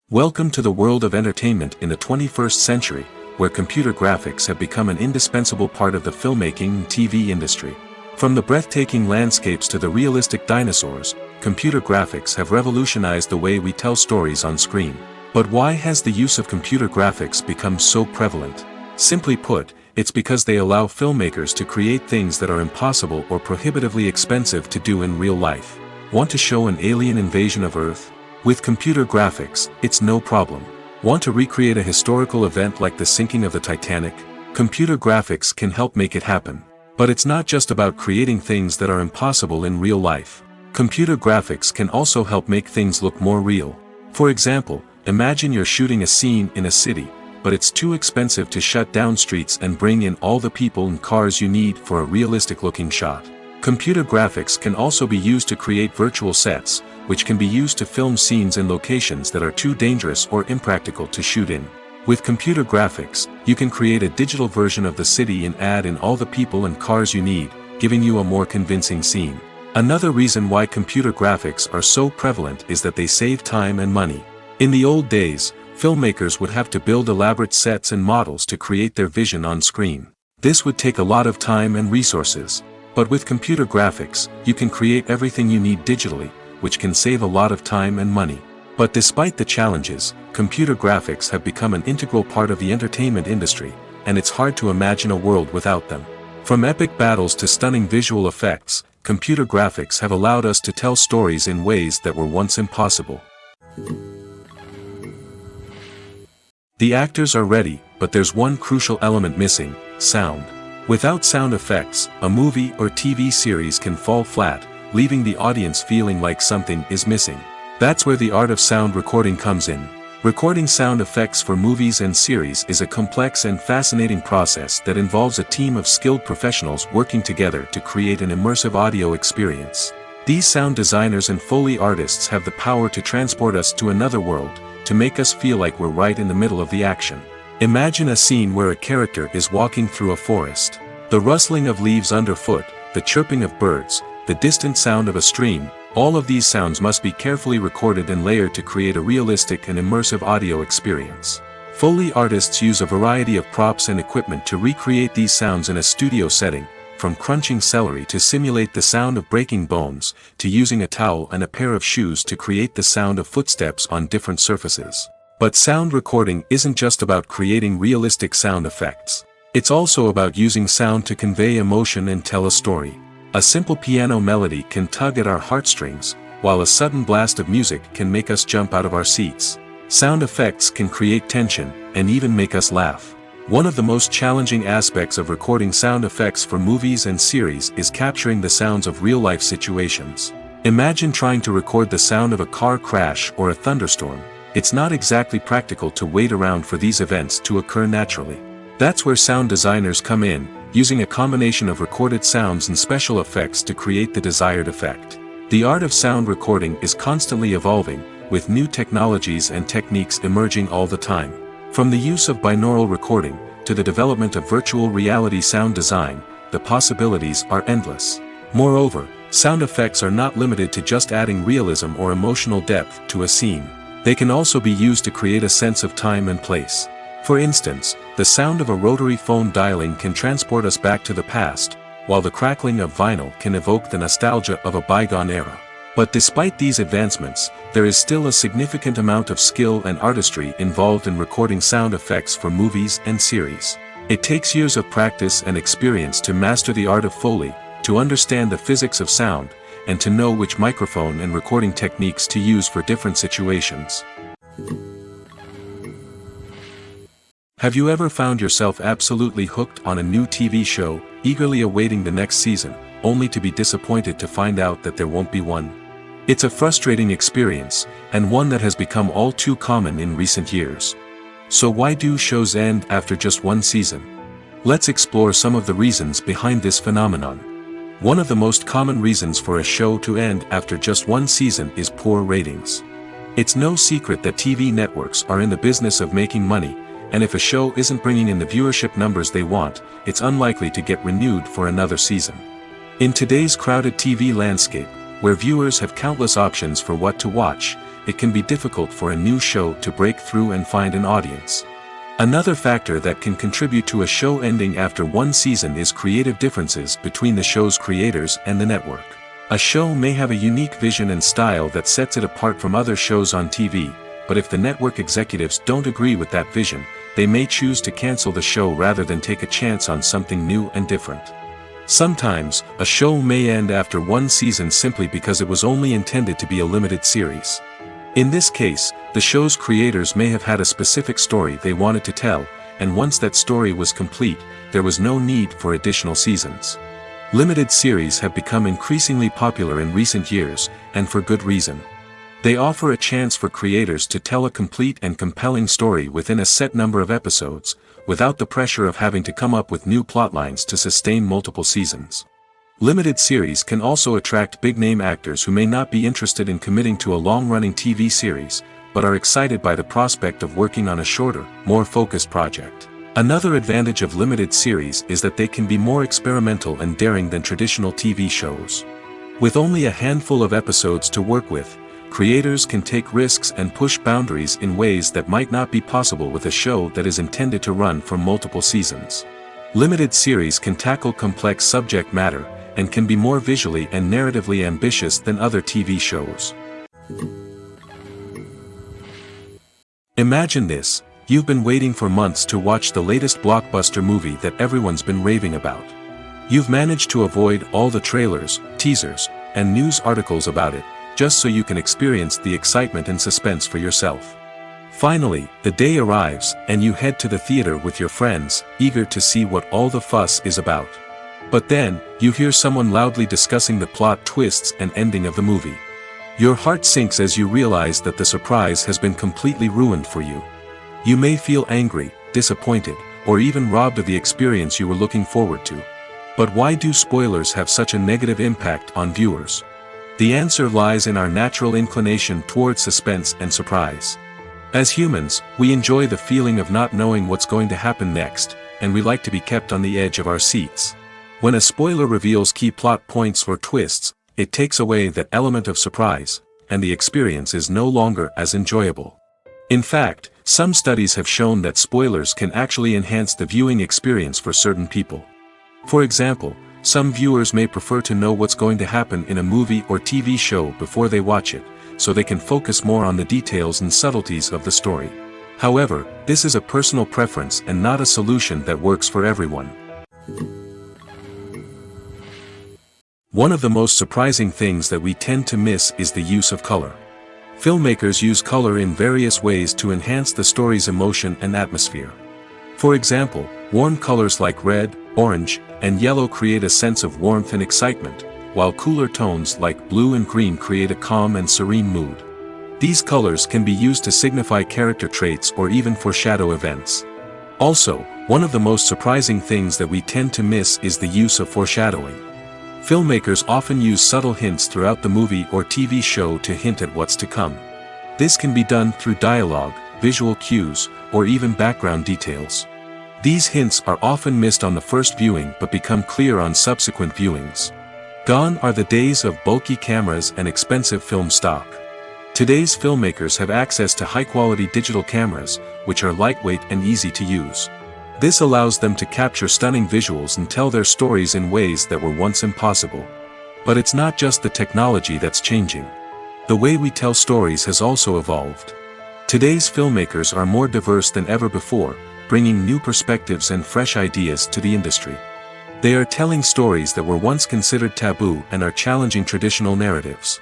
Welcome to the world of entertainment in the 21st century, where computer graphics have become an indispensable part of the filmmaking and TV industry. From the breathtaking landscapes to the realistic dinosaurs, computer graphics have revolutionized the way we tell stories on screen. But why has the use of computer graphics become so prevalent? Simply put, it's because they allow filmmakers to create things that are impossible or prohibitively expensive to do in real life. Want to show an alien invasion of Earth? With computer graphics, it's no problem. Want to recreate a historical event like the sinking of the Titanic? Computer graphics can help make it happen. But it's not just about creating things that are impossible in real life. Computer graphics can also help make things look more real. For example, imagine you're shooting a scene in a city, but it's too expensive to shut down streets and bring in all the people and cars you need for a realistic-looking shot. Computer graphics can also be used to create virtual sets, which can be used to film scenes in locations that are too dangerous or impractical to shoot in. With computer graphics, you can create a digital version of the city and add in all the people and cars you need, giving you a more convincing scene. Another reason why computer graphics are so prevalent is that they save time and money. In the old days, filmmakers would have to build elaborate sets and models to create their vision on screen. This would take a lot of time and resources. But with computer graphics, you can create everything you need digitally, which can save a lot of time and money. But despite the challenges, computer graphics have become an integral part of the entertainment industry, and it's hard to imagine a world without them. From epic battles to stunning visual effects, computer graphics have allowed us to tell stories in ways that were once impossible. The actors are ready, but there's one crucial element missing: sound. Without sound effects, a movie or TV series can fall flat, leaving the audience feeling like something is missing. That's where the art of sound recording comes in. Recording sound effects for movies and series is a complex and fascinating process that involves a team of skilled professionals working together to create an immersive audio experience. These sound designers and Foley artists have the power to transport us to another world, to make us feel like we're right in the middle of the action. Imagine a scene where a character is walking through a forest. The rustling of leaves underfoot, the chirping of birds, the distant sound of a stream, all of these sounds must be carefully recorded and layered to create a realistic and immersive audio experience. Foley artists use a variety of props and equipment to recreate these sounds in a studio setting, from crunching celery to simulate the sound of breaking bones, to using a towel and a pair of shoes to create the sound of footsteps on different surfaces. But sound recording isn't just about creating realistic sound effects. It's also about using sound to convey emotion and tell a story. A simple piano melody can tug at our heartstrings, while a sudden blast of music can make us jump out of our seats. Sound effects can create tension, and even make us laugh. One of the most challenging aspects of recording sound effects for movies and series is capturing the sounds of real-life situations. Imagine trying to record the sound of a car crash or a thunderstorm. It's not exactly practical to wait around for these events to occur naturally. That's where sound designers come in, using a combination of recorded sounds and special effects to create the desired effect. The art of sound recording is constantly evolving, with new technologies and techniques emerging all the time. From the use of binaural recording, to the development of virtual reality sound design, the possibilities are endless. Moreover, sound effects are not limited to just adding realism or emotional depth to a scene. They can also be used to create a sense of time and place. For instance, the sound of a rotary phone dialing can transport us back to the past, while the crackling of vinyl can evoke the nostalgia of a bygone era. But despite these advancements, there is still a significant amount of skill and artistry involved in recording sound effects for movies and series. It takes years of practice and experience to master the art of Foley, to understand the physics of sound, and to know which microphone and recording techniques to use for different situations. Have you ever found yourself absolutely hooked on a new TV show, eagerly awaiting the next season, only to be disappointed to find out that there won't be one? It's a frustrating experience, and one that has become all too common in recent years. So why do shows end after just one season? Let's explore some of the reasons behind this phenomenon. One of the most common reasons for a show to end after just one season is poor ratings. It's no secret that TV networks are in the business of making money, and if a show isn't bringing in the viewership numbers they want, it's unlikely to get renewed for another season. In today's crowded TV landscape, where viewers have countless options for what to watch, it can be difficult for a new show to break through and find an audience. Another factor that can contribute to a show ending after one season is creative differences between the show's creators and the network. A show may have a unique vision and style that sets it apart from other shows on TV, but if the network executives don't agree with that vision, they may choose to cancel the show rather than take a chance on something new and different. Sometimes, a show may end after one season simply because it was only intended to be a limited series. In this case, the show's creators may have had a specific story they wanted to tell, and once that story was complete, there was no need for additional seasons. Limited series have become increasingly popular in recent years, and for good reason. They offer a chance for creators to tell a complete and compelling story within a set number of episodes, without the pressure of having to come up with new plotlines to sustain multiple seasons. Limited series can also attract big-name actors who may not be interested in committing to a long-running TV series, but are excited by the prospect of working on a shorter, more focused project. Another advantage of limited series is that they can be more experimental and daring than traditional TV shows. With only a handful of episodes to work with, creators can take risks and push boundaries in ways that might not be possible with a show that is intended to run for multiple seasons. Limited series can tackle complex subject matter, and can be more visually and narratively ambitious than other TV shows. Imagine this: you've been waiting for months to watch the latest blockbuster movie that everyone's been raving about. You've managed to avoid all the trailers, teasers, and news articles about it, just so you can experience the excitement and suspense for yourself. Finally, the day arrives, and you head to the theater with your friends, eager to see what all the fuss is about. But then, you hear someone loudly discussing the plot twists and ending of the movie. Your heart sinks as you realize that the surprise has been completely ruined for you. You may feel angry, disappointed, or even robbed of the experience you were looking forward to. But why do spoilers have such a negative impact on viewers? The answer lies in our natural inclination toward suspense and surprise. As humans, we enjoy the feeling of not knowing what's going to happen next, and we like to be kept on the edge of our seats. When a spoiler reveals key plot points or twists, it takes away that element of surprise, and the experience is no longer as enjoyable. In fact, some studies have shown that spoilers can actually enhance the viewing experience for certain people. For example, some viewers may prefer to know what's going to happen in a movie or TV show before they watch it, so they can focus more on the details and subtleties of the story. However, this is a personal preference and not a solution that works for everyone. One of the most surprising things that we tend to miss is the use of color. Filmmakers use color in various ways to enhance the story's emotion and atmosphere. For example, warm colors like red, orange, and yellow create a sense of warmth and excitement, while cooler tones like blue and green create a calm and serene mood. These colors can be used to signify character traits or even foreshadow events. Also, one of the most surprising things that we tend to miss is the use of foreshadowing. Filmmakers often use subtle hints throughout the movie or TV show to hint at what's to come. This can be done through dialogue, visual cues, or even background details. These hints are often missed on the first viewing but become clear on subsequent viewings. Gone are the days of bulky cameras and expensive film stock. Today's filmmakers have access to high-quality digital cameras, which are lightweight and easy to use. This allows them to capture stunning visuals and tell their stories in ways that were once impossible. But it's not just the technology that's changing. The way we tell stories has also evolved. Today's filmmakers are more diverse than ever before, bringing new perspectives and fresh ideas to the industry. They are telling stories that were once considered taboo and are challenging traditional narratives.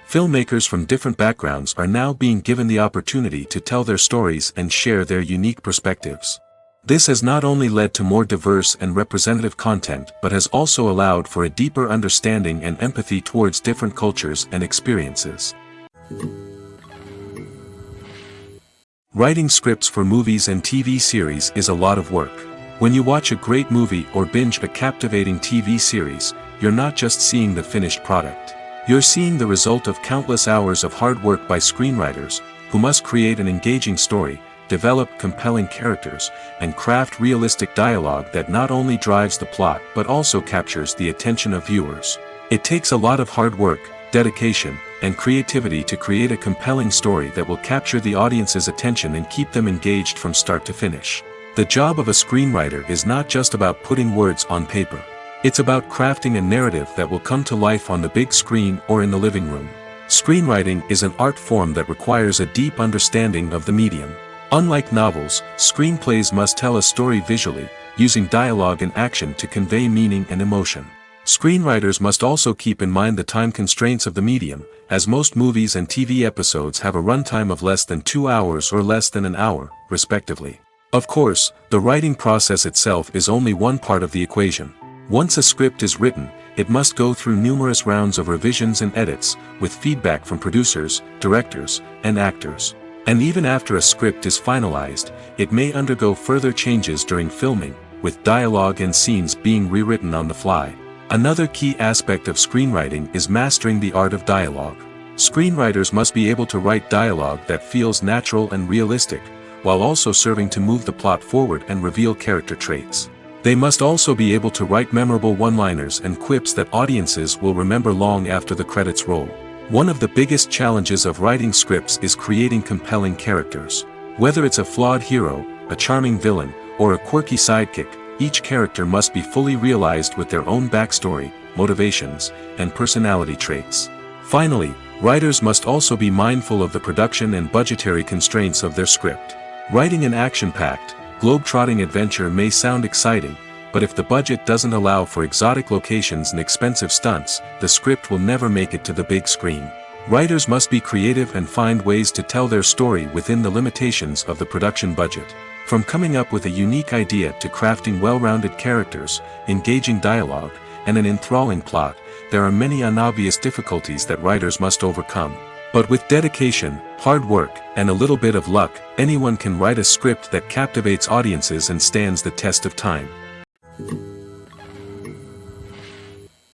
Filmmakers from different backgrounds are now being given the opportunity to tell their stories and share their unique perspectives. This has not only led to more diverse and representative content but has also allowed for a deeper understanding and empathy towards different cultures and experiences. Writing scripts for movies and TV series is a lot of work. When you watch a great movie or binge a captivating TV series, you're not just seeing the finished product. You're seeing the result of countless hours of hard work by screenwriters, who must create an engaging story, develop compelling characters, and craft realistic dialogue that not only drives the plot but also captures the attention of viewers. It takes a lot of hard work, dedication, and creativity to create a compelling story that will capture the audience's attention and keep them engaged from start to finish. The job of a screenwriter is not just about putting words on paper. It's about crafting a narrative that will come to life on the big screen or in the living room. Screenwriting is an art form that requires a deep understanding of the medium. Unlike novels, screenplays must tell a story visually, using dialogue and action to convey meaning and emotion. Screenwriters must also keep in mind the time constraints of the medium, as most movies and TV episodes have a runtime of less than 2 hours or less than an hour, respectively. Of course, the writing process itself is only one part of the equation. Once a script is written, it must go through numerous rounds of revisions and edits, with feedback from producers, directors, and actors. And even after a script is finalized, it may undergo further changes during filming, with dialogue and scenes being rewritten on the fly. Another key aspect of screenwriting is mastering the art of dialogue. Screenwriters must be able to write dialogue that feels natural and realistic, while also serving to move the plot forward and reveal character traits. They must also be able to write memorable one-liners and quips that audiences will remember long after the credits roll. One of the biggest challenges of writing scripts is creating compelling characters. Whether it's a flawed hero, a charming villain, or a quirky sidekick, each character must be fully realized with their own backstory, motivations, and personality traits. Finally, writers must also be mindful of the production and budgetary constraints of their script. Writing an action-packed, globe-trotting adventure may sound exciting, but if the budget doesn't allow for exotic locations and expensive stunts, the script will never make it to the big screen. Writers must be creative and find ways to tell their story within the limitations of the production budget. From coming up with a unique idea to crafting well-rounded characters, engaging dialogue, and an enthralling plot, there are many unobvious difficulties that writers must overcome. But with dedication, hard work, and a little bit of luck, anyone can write a script that captivates audiences and stands the test of time.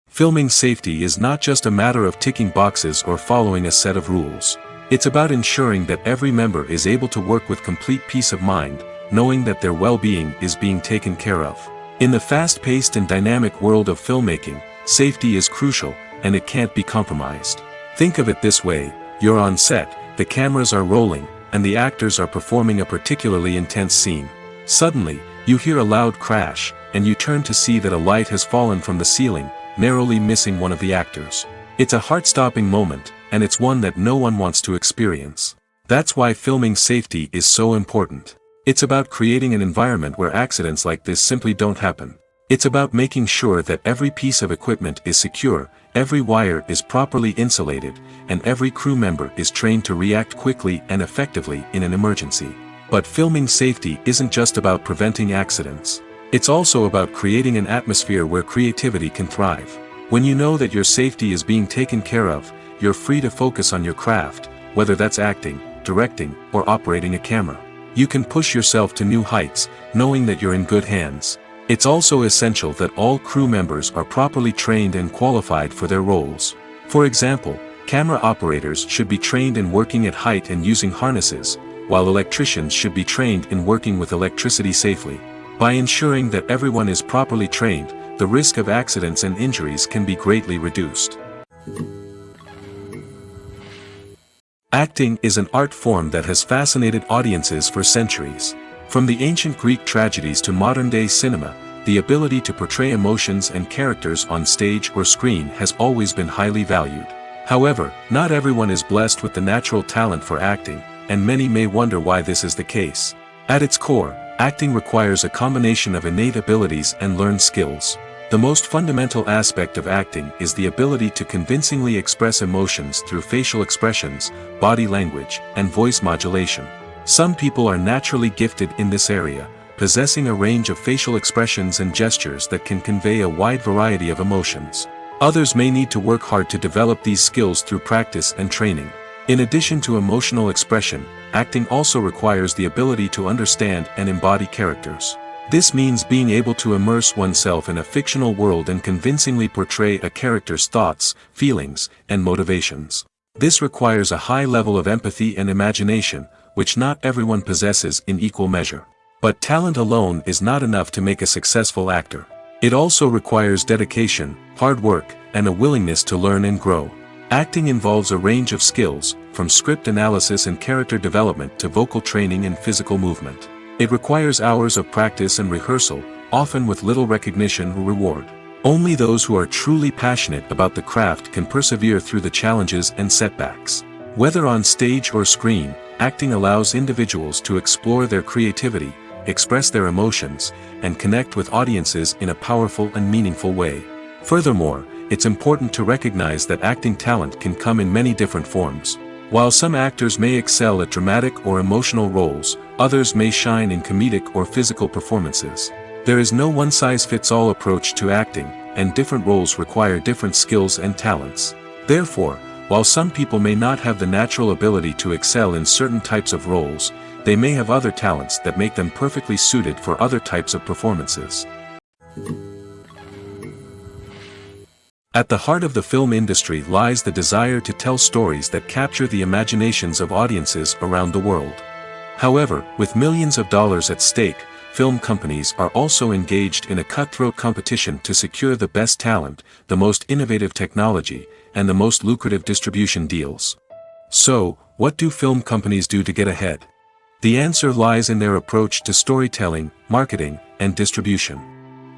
Filming safety is not just a matter of ticking boxes or following a set of rules. It's about ensuring that every member is able to work with complete peace of mind, knowing that their well-being is being taken care of. In the fast-paced and dynamic world of filmmaking, safety is crucial, and it can't be compromised. Think of it this way: you're on set, the cameras are rolling, and the actors are performing a particularly intense scene. Suddenly, you hear a loud crash, and you turn to see that a light has fallen from the ceiling, narrowly missing one of the actors. It's a heart-stopping moment, and it's one that no one wants to experience. That's why filming safety is so important. It's about creating an environment where accidents like this simply don't happen. It's about making sure that every piece of equipment is secure, every wire is properly insulated, and every crew member is trained to react quickly and effectively in an emergency. But filming safety isn't just about preventing accidents. It's also about creating an atmosphere where creativity can thrive. When you know that your safety is being taken care of, you're free to focus on your craft, whether that's acting, directing, or operating a camera. You can push yourself to new heights, knowing that you're in good hands. It's also essential that all crew members are properly trained and qualified for their roles. For example, camera operators should be trained in working at height and using harnesses, while electricians should be trained in working with electricity safely. By ensuring that everyone is properly trained, the risk of accidents and injuries can be greatly reduced. Acting is an art form that has fascinated audiences for centuries. From the ancient Greek tragedies to modern-day cinema, the ability to portray emotions and characters on stage or screen has always been highly valued. However, not everyone is blessed with the natural talent for acting, and many may wonder why this is the case. At its core, acting requires a combination of innate abilities and learned skills. The most fundamental aspect of acting is the ability to convincingly express emotions through facial expressions, body language, and voice modulation. Some people are naturally gifted in this area, possessing a range of facial expressions and gestures that can convey a wide variety of emotions. Others may need to work hard to develop these skills through practice and training. In addition to emotional expression, acting also requires the ability to understand and embody characters. This means being able to immerse oneself in a fictional world and convincingly portray a character's thoughts, feelings, and motivations. This requires a high level of empathy and imagination, which not everyone possesses in equal measure. But talent alone is not enough to make a successful actor. It also requires dedication, hard work, and a willingness to learn and grow. Acting involves a range of skills, from script analysis and character development to vocal training and physical movement. It requires hours of practice and rehearsal, often with little recognition or reward. Only those who are truly passionate about the craft can persevere through the challenges and setbacks. Whether on stage or screen, acting allows individuals to explore their creativity, express their emotions, and connect with audiences in a powerful and meaningful way. Furthermore, it's important to recognize that acting talent can come in many different forms. While some actors may excel at dramatic or emotional roles, others may shine in comedic or physical performances. There is no one-size-fits-all approach to acting, and different roles require different skills and talents. Therefore, while some people may not have the natural ability to excel in certain types of roles, they may have other talents that make them perfectly suited for other types of performances. At the heart of the film industry lies the desire to tell stories that capture the imaginations of audiences around the world. However, with millions of dollars at stake, film companies are also engaged in a cutthroat competition to secure the best talent, the most innovative technology, and the most lucrative distribution deals. So, what do film companies do to get ahead? The answer lies in their approach to storytelling, marketing, and distribution.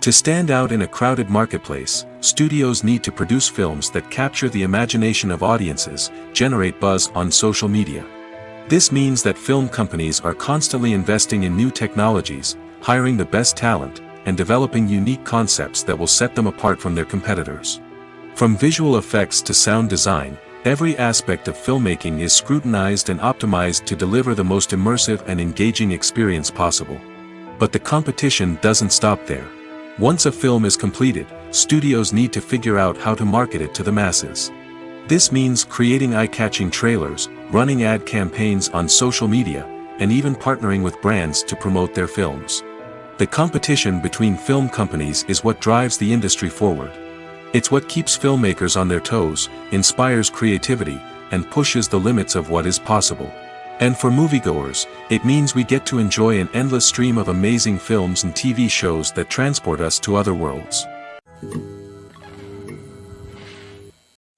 To stand out in a crowded marketplace, studios need to produce films that capture the imagination of audiences, generate buzz on social media. This means that film companies are constantly investing in new technologies, hiring the best talent, and developing unique concepts that will set them apart from their competitors. From visual effects to sound design, every aspect of filmmaking is scrutinized and optimized to deliver the most immersive and engaging experience possible. But the competition doesn't stop there. Once a film is completed, studios need to figure out how to market it to the masses. This means creating eye-catching trailers, running ad campaigns on social media, and even partnering with brands to promote their films. The competition between film companies is what drives the industry forward. It's what keeps filmmakers on their toes, inspires creativity, and pushes the limits of what is possible. And for moviegoers, it means we get to enjoy an endless stream of amazing films and TV shows that transport us to other worlds.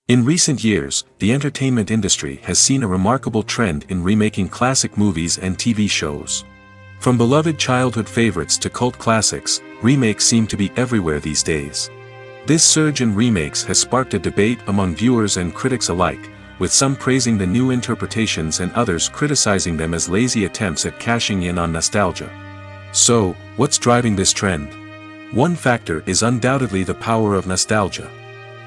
In recent years, the entertainment industry has seen a remarkable trend in remaking classic movies and TV shows. From beloved childhood favorites to cult classics, remakes seem to be everywhere these days. This surge in remakes has sparked a debate among viewers and critics alike, with some praising the new interpretations and others criticizing them as lazy attempts at cashing in on nostalgia. So, what's driving this trend? One factor is undoubtedly the power of nostalgia.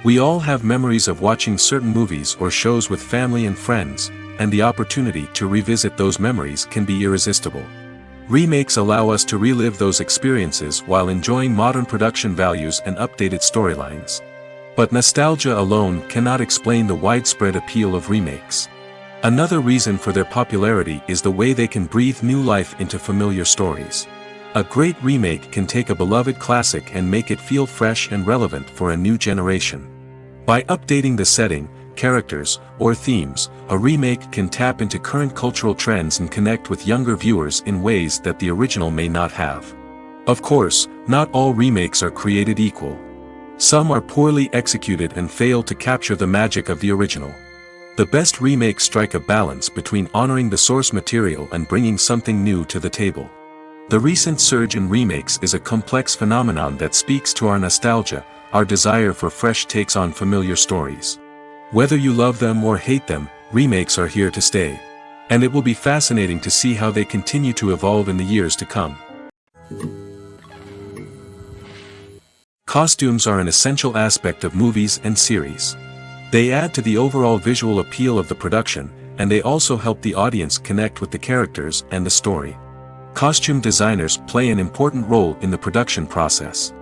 We all have memories of watching certain movies or shows with family and friends, and the opportunity to revisit those memories can be irresistible. Remakes allow us to relive those experiences while enjoying modern production values and updated storylines. But nostalgia alone cannot explain the widespread appeal of remakes. Another reason for their popularity is the way they can breathe new life into familiar stories. A great remake can take a beloved classic and make it feel fresh and relevant for a new generation. By updating the setting, characters, or themes, a remake can tap into current cultural trends and connect with younger viewers in ways that the original may not have. Of course, not all remakes are created equal. Some are poorly executed and fail to capture the magic of the original. The best remakes strike a balance between honoring the source material and bringing something new to the table. The recent surge in remakes is a complex phenomenon that speaks to our nostalgia, our desire for fresh takes on familiar stories. Whether you love them or hate them, remakes are here to stay. And it will be fascinating to see how they continue to evolve in the years to come. Costumes are an essential aspect of movies and series. They add to the overall visual appeal of the production, and they also help the audience connect with the characters and the story. Costume designers play an important role in the production process.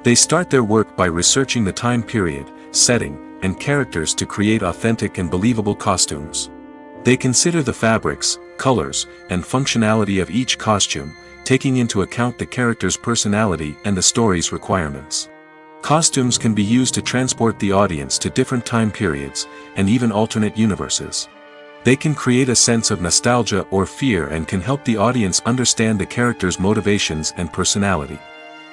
They start their work by researching the time period, setting, and characters to create authentic and believable costumes. They consider the fabrics, colors, and functionality of each costume, taking into account the character's personality and the story's requirements. Costumes can be used to transport the audience to different time periods, and even alternate universes. They can create a sense of nostalgia or fear and can help the audience understand the character's motivations and personality.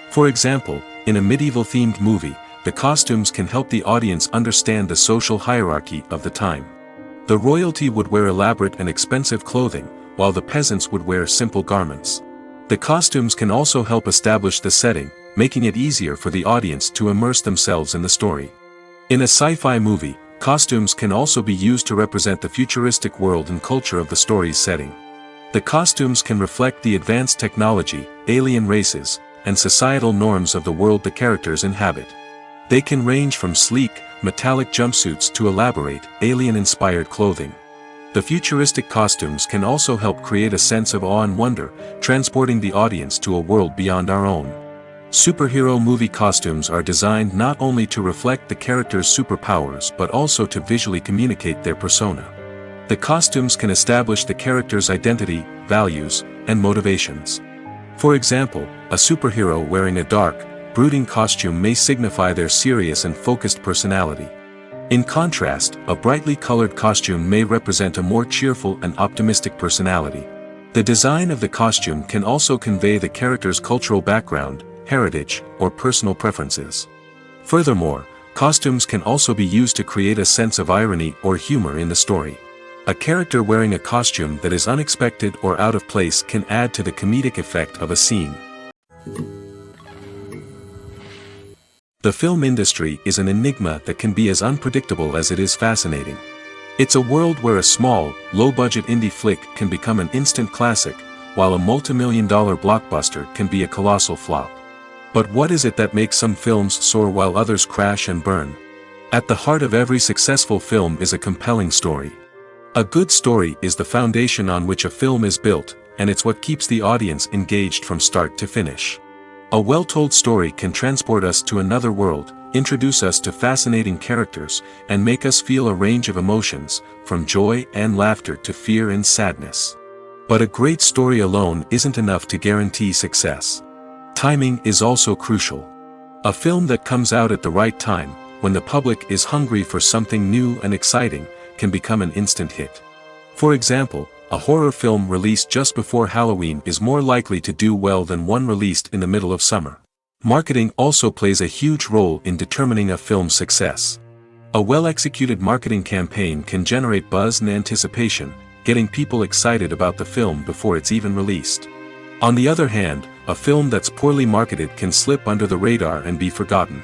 For example, in a medieval-themed movie, the costumes can help the audience understand the social hierarchy of the time. The royalty would wear elaborate and expensive clothing, while the peasants would wear simple garments. The costumes can also help establish the setting, making it easier for the audience to immerse themselves in the story. In a sci-fi movie, costumes can also be used to represent the futuristic world and culture of the story's setting. The costumes can reflect the advanced technology, alien races, and societal norms of the world the characters inhabit. They can range from sleek, metallic jumpsuits to elaborate, alien-inspired clothing. The futuristic costumes can also help create a sense of awe and wonder, transporting the audience to a world beyond our own. Superhero movie costumes are designed not only to reflect the character's superpowers but also to visually communicate their persona. The costumes can establish the character's identity, values, and motivations. For example, a superhero wearing a dark, brooding costume may signify their serious and focused personality. In contrast, a brightly colored costume may represent a more cheerful and optimistic personality. The design of the costume can also convey the character's cultural background, heritage, or personal preferences. Furthermore, costumes can also be used to create a sense of irony or humor in the story. A character wearing a costume that is unexpected or out of place can add to the comedic effect of a scene. The film industry is an enigma that can be as unpredictable as it is fascinating. It's a world where a small, low-budget indie flick can become an instant classic, while a multi-million-dollar blockbuster can be a colossal flop. But what is it that makes some films soar while others crash and burn? At the heart of every successful film is a compelling story. A good story is the foundation on which a film is built, and it's what keeps the audience engaged from start to finish. A well-told story can transport us to another world, introduce us to fascinating characters, and make us feel a range of emotions, from joy and laughter to fear and sadness. But a great story alone isn't enough to guarantee success. Timing is also crucial. A film that comes out at the right time, when the public is hungry for something new and exciting, can become an instant hit. For example, a horror film released just before Halloween is more likely to do well than one released in the middle of summer. Marketing also plays a huge role in determining a film's success. A well-executed marketing campaign can generate buzz and anticipation, getting people excited about the film before it's even released. On the other hand, a film that's poorly marketed can slip under the radar and be forgotten.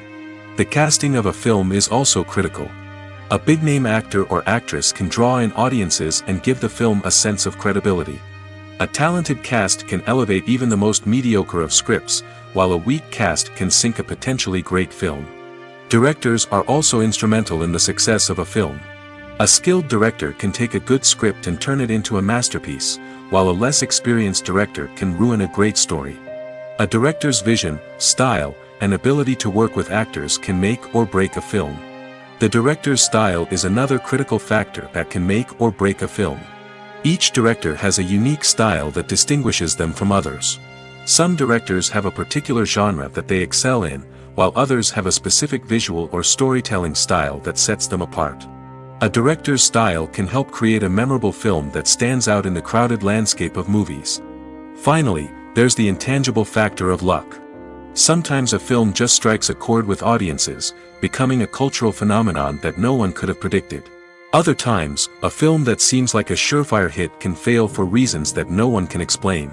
The casting of a film is also critical. A big-name actor or actress can draw in audiences and give the film a sense of credibility. A talented cast can elevate even the most mediocre of scripts, while a weak cast can sink a potentially great film. Directors are also instrumental in the success of a film. A skilled director can take a good script and turn it into a masterpiece, while a less experienced director can ruin a great story. A director's vision, style, and ability to work with actors can make or break a film. The director's style is another critical factor that can make or break a film. Each director has a unique style that distinguishes them from others. Some directors have a particular genre that they excel in, while others have a specific visual or storytelling style that sets them apart. A director's style can help create a memorable film that stands out in the crowded landscape of movies. Finally, there's the intangible factor of luck. Sometimes a film just strikes a chord with audiences, becoming a cultural phenomenon that no one could have predicted. Other times, a film that seems like a surefire hit can fail for reasons that no one can explain.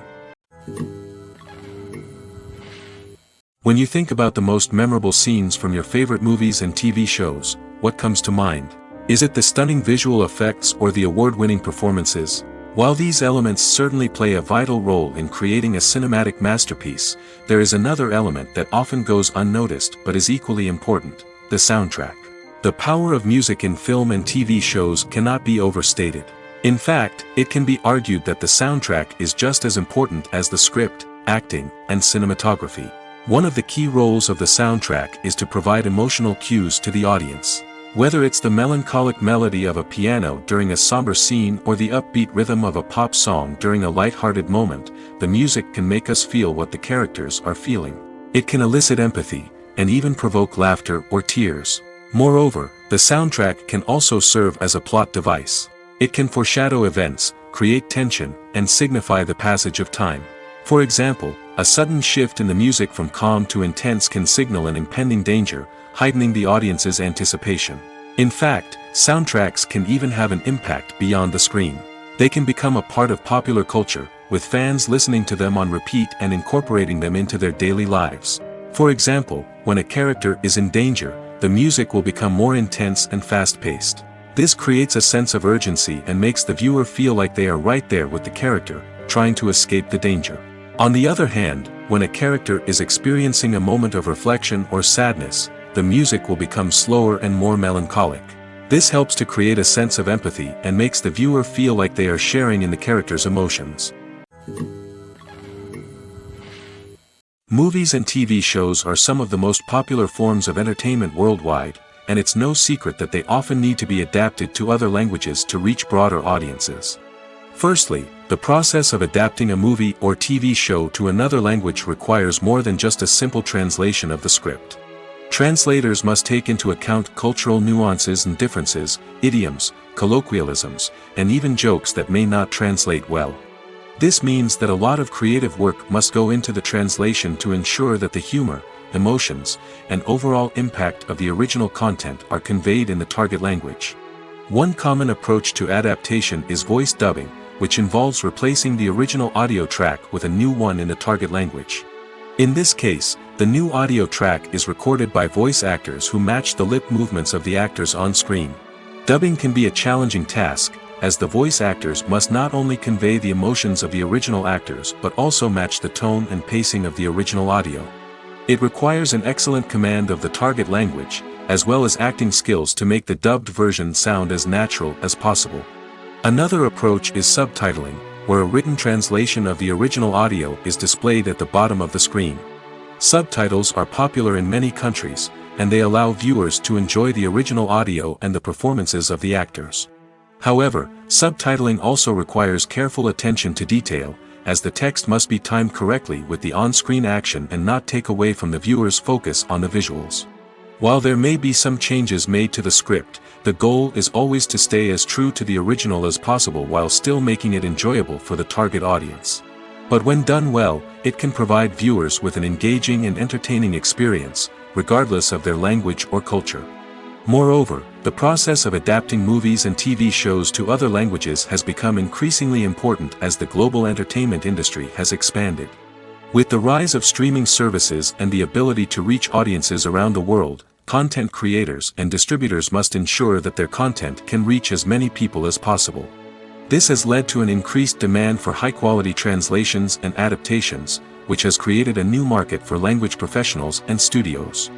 When you think about the most memorable scenes from your favorite movies and TV shows, what comes to mind? Is it the stunning visual effects or the award-winning performances? While these elements certainly play a vital role in creating a cinematic masterpiece, there is another element that often goes unnoticed but is equally important: the soundtrack. The power of music in film and TV shows cannot be overstated. In fact, it can be argued that the soundtrack is just as important as the script, acting, and cinematography. One of the key roles of the soundtrack is to provide emotional cues to the audience. Whether it's the melancholic melody of a piano during a somber scene or the upbeat rhythm of a pop song during a light-hearted moment, the music can make us feel what the characters are feeling. It can elicit empathy, and even provoke laughter or tears. Moreover, the soundtrack can also serve as a plot device. It can foreshadow events, create tension, and signify the passage of time. For example, a sudden shift in the music from calm to intense can signal an impending danger, heightening the audience's anticipation. In fact, soundtracks can even have an impact beyond the screen. They can become a part of popular culture, with fans listening to them on repeat and incorporating them into their daily lives. For example, when a character is in danger, the music will become more intense and fast-paced. This creates a sense of urgency and makes the viewer feel like they are right there with the character, trying to escape the danger. On the other hand, when a character is experiencing a moment of reflection or sadness, the music will become slower and more melancholic. This helps to create a sense of empathy and makes the viewer feel like they are sharing in the character's emotions. Movies and TV shows are some of the most popular forms of entertainment worldwide, and it's no secret that they often need to be adapted to other languages to reach broader audiences. Firstly, the process of adapting a movie or TV show to another language requires more than just a simple translation of the script. Translators must take into account cultural nuances and differences, idioms, colloquialisms, and even jokes that may not translate well. This means that a lot of creative work must go into the translation to ensure that the humor, emotions, and overall impact of the original content are conveyed in the target language. One common approach to adaptation is voice dubbing, which involves replacing the original audio track with a new one in the target language. In this case, the new audio track is recorded by voice actors who match the lip movements of the actors on screen. Dubbing can be a challenging task, as the voice actors must not only convey the emotions of the original actors but also match the tone and pacing of the original audio. It requires an excellent command of the target language, as well as acting skills to make the dubbed version sound as natural as possible. Another approach is subtitling, where a written translation of the original audio is displayed at the bottom of the screen. Subtitles are popular in many countries, and they allow viewers to enjoy the original audio and the performances of the actors. However, subtitling also requires careful attention to detail, as the text must be timed correctly with the on-screen action and not take away from the viewer's focus on the visuals. While there may be some changes made to the script, the goal is always to stay as true to the original as possible while still making it enjoyable for the target audience. But when done well, it can provide viewers with an engaging and entertaining experience, regardless of their language or culture. Moreover, the process of adapting movies and TV shows to other languages has become increasingly important as the global entertainment industry has expanded. With the rise of streaming services and the ability to reach audiences around the world, content creators and distributors must ensure that their content can reach as many people as possible. This has led to an increased demand for high-quality translations and adaptations, which has created a new market for language professionals and studios.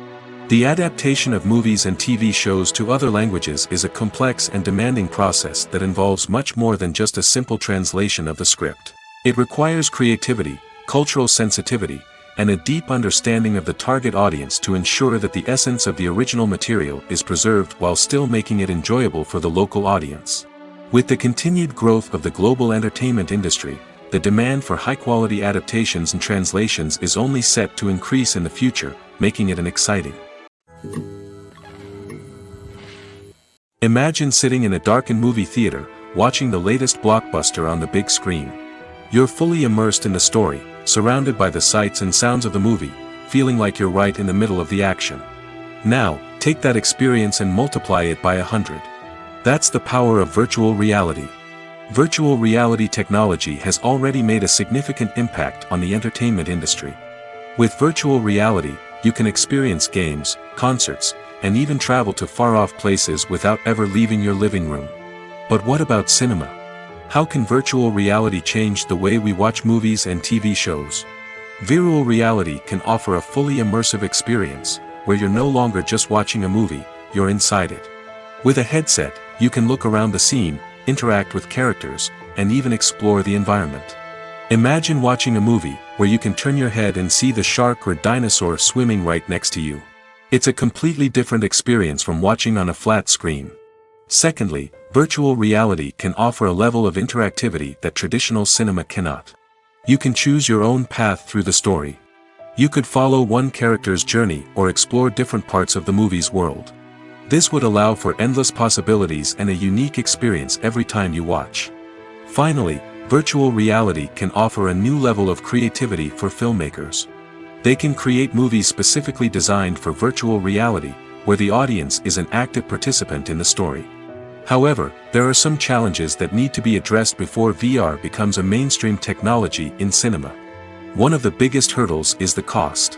The adaptation of movies and TV shows to other languages is a complex and demanding process that involves much more than just a simple translation of the script. It requires creativity, cultural sensitivity, and a deep understanding of the target audience to ensure that the essence of the original material is preserved while still making it enjoyable for the local audience. With the continued growth of the global entertainment industry, the demand for high-quality adaptations and translations is only set to increase in the future, making it an exciting. Imagine sitting in a darkened movie theater, watching the latest blockbuster on the big screen. You're fully immersed in the story, surrounded by the sights and sounds of the movie, feeling like you're right in the middle of the action. Now, take that experience and multiply it by 100. That's the power of virtual reality. Virtual reality technology has already made a significant impact on the entertainment industry. With virtual reality, you can experience games, concerts, and even travel to far-off places without ever leaving your living room. But what about cinema? How can virtual reality change the way we watch movies and TV shows? Virtual reality can offer a fully immersive experience, where you're no longer just watching a movie, you're inside it. With a headset, you can look around the scene, interact with characters, and even explore the environment. Imagine watching a movie, where you can turn your head and see the shark or dinosaur swimming right next to you. It's a completely different experience from watching on a flat screen. Secondly, virtual reality can offer a level of interactivity that traditional cinema cannot. You can choose your own path through the story. You could follow one character's journey or explore different parts of the movie's world. This would allow for endless possibilities and a unique experience every time you watch. Finally, virtual reality can offer a new level of creativity for filmmakers. They can create movies specifically designed for virtual reality, where the audience is an active participant in the story. However, there are some challenges that need to be addressed before VR becomes a mainstream technology in cinema. One of the biggest hurdles is the cost.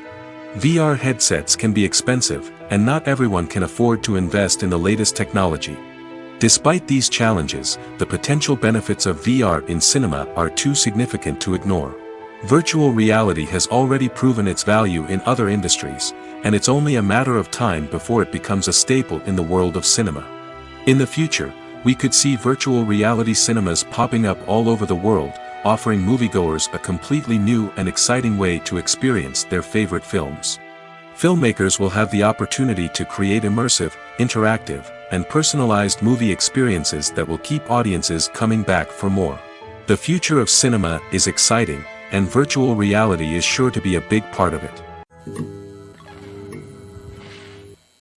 VR headsets can be expensive, and not everyone can afford to invest in the latest technology. Despite these challenges, the potential benefits of VR in cinema are too significant to ignore. Virtual reality has already proven its value in other industries, and it's only a matter of time before it becomes a staple in the world of cinema. In the future, we could see virtual reality cinemas popping up all over the world, offering moviegoers a completely new and exciting way to experience their favorite films. Filmmakers will have the opportunity to create immersive, interactive, and personalized movie experiences that will keep audiences coming back for more. The future of cinema is exciting, and virtual reality is sure to be a big part of it.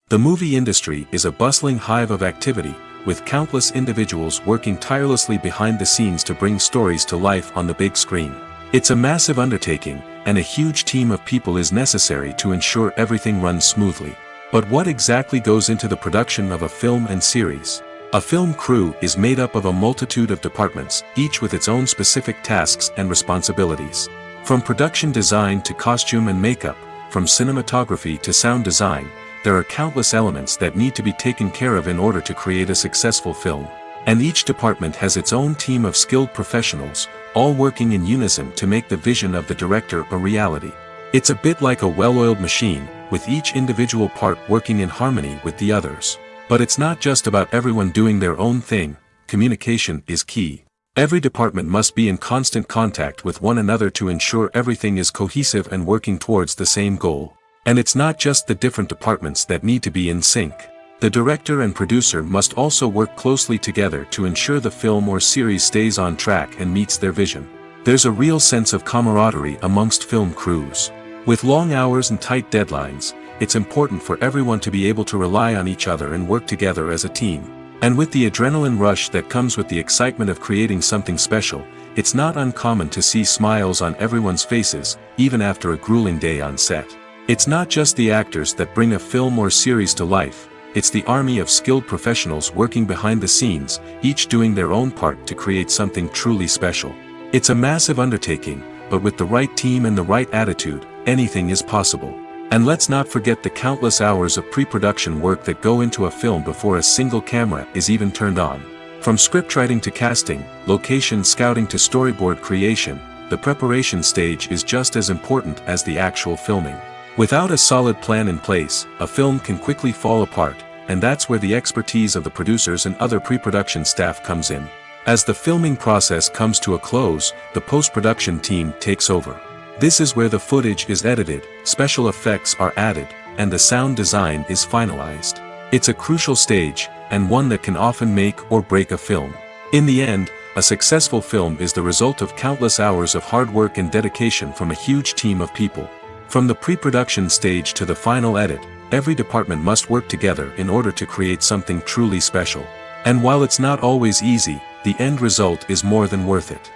The movie industry is a bustling hive of activity, with countless individuals working tirelessly behind the scenes to bring stories to life on the big screen. It's a massive undertaking, and a huge team of people is necessary to ensure everything runs smoothly. But what exactly goes into the production of a film and series? A film crew is made up of a multitude of departments, each with its own specific tasks and responsibilities. From production design to costume and makeup, from cinematography to sound design, there are countless elements that need to be taken care of in order to create a successful film. And each department has its own team of skilled professionals, all working in unison to make the vision of the director a reality. It's a bit like a well-oiled machine, with each individual part working in harmony with the others. But it's not just about everyone doing their own thing. Communication is key. Every department must be in constant contact with one another to ensure everything is cohesive and working towards the same goal. And it's not just the different departments that need to be in sync. The director and producer must also work closely together to ensure the film or series stays on track and meets their vision. There's a real sense of camaraderie amongst film crews. With long hours and tight deadlines, it's important for everyone to be able to rely on each other and work together as a team. And with the adrenaline rush that comes with the excitement of creating something special, it's not uncommon to see smiles on everyone's faces, even after a grueling day on set. It's not just the actors that bring a film or series to life, it's the army of skilled professionals working behind the scenes, each doing their own part to create something truly special. It's a massive undertaking, but with the right team and the right attitude, anything is possible. And let's not forget the countless hours of pre-production work that go into a film before a single camera is even turned on. From scriptwriting to casting, location scouting to storyboard creation, the preparation stage is just as important as the actual filming. Without a solid plan in place, a film can quickly fall apart, and that's where the expertise of the producers and other pre-production staff comes in. As the filming process comes to a close, the post-production team takes over. This is where the footage is edited, special effects are added, and the sound design is finalized. It's a crucial stage, and one that can often make or break a film. In the end, a successful film is the result of countless hours of hard work and dedication from a huge team of people. From the pre-production stage to the final edit, every department must work together in order to create something truly special. And while it's not always easy, the end result is more than worth it.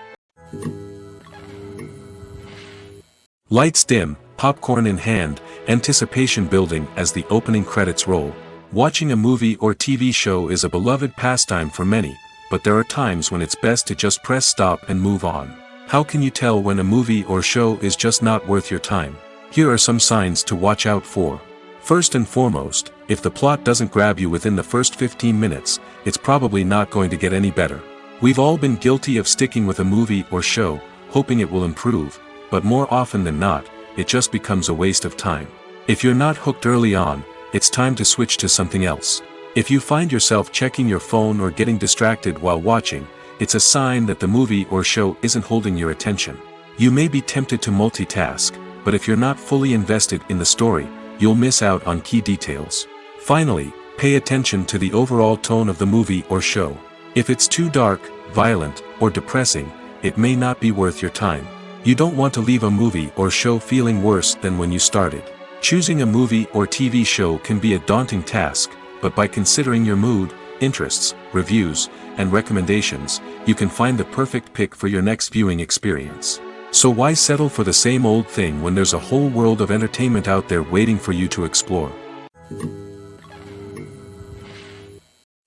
Lights dim, popcorn in hand, anticipation building as the opening credits roll. Watching a movie or TV show is a beloved pastime for many, but there are times when it's best to just press stop and move on. How can you tell when a movie or show is just not worth your time? Here are some signs to watch out for. First and foremost, if the plot doesn't grab you within the first 15 minutes, it's probably not going to get any better. We've all been guilty of sticking with a movie or show, hoping it will improve, but more often than not, it just becomes a waste of time. If you're not hooked early on, it's time to switch to something else. If you find yourself checking your phone or getting distracted while watching, it's a sign that the movie or show isn't holding your attention. You may be tempted to multitask, but if you're not fully invested in the story, you'll miss out on key details. Finally, pay attention to the overall tone of the movie or show. If it's too dark, violent, or depressing, it may not be worth your time. You don't want to leave a movie or show feeling worse than when you started. Choosing a movie or TV show can be a daunting task, but by considering your mood, interests, reviews, and recommendations, you can find the perfect pick for your next viewing experience. So why settle for the same old thing when there's a whole world of entertainment out there waiting for you to explore?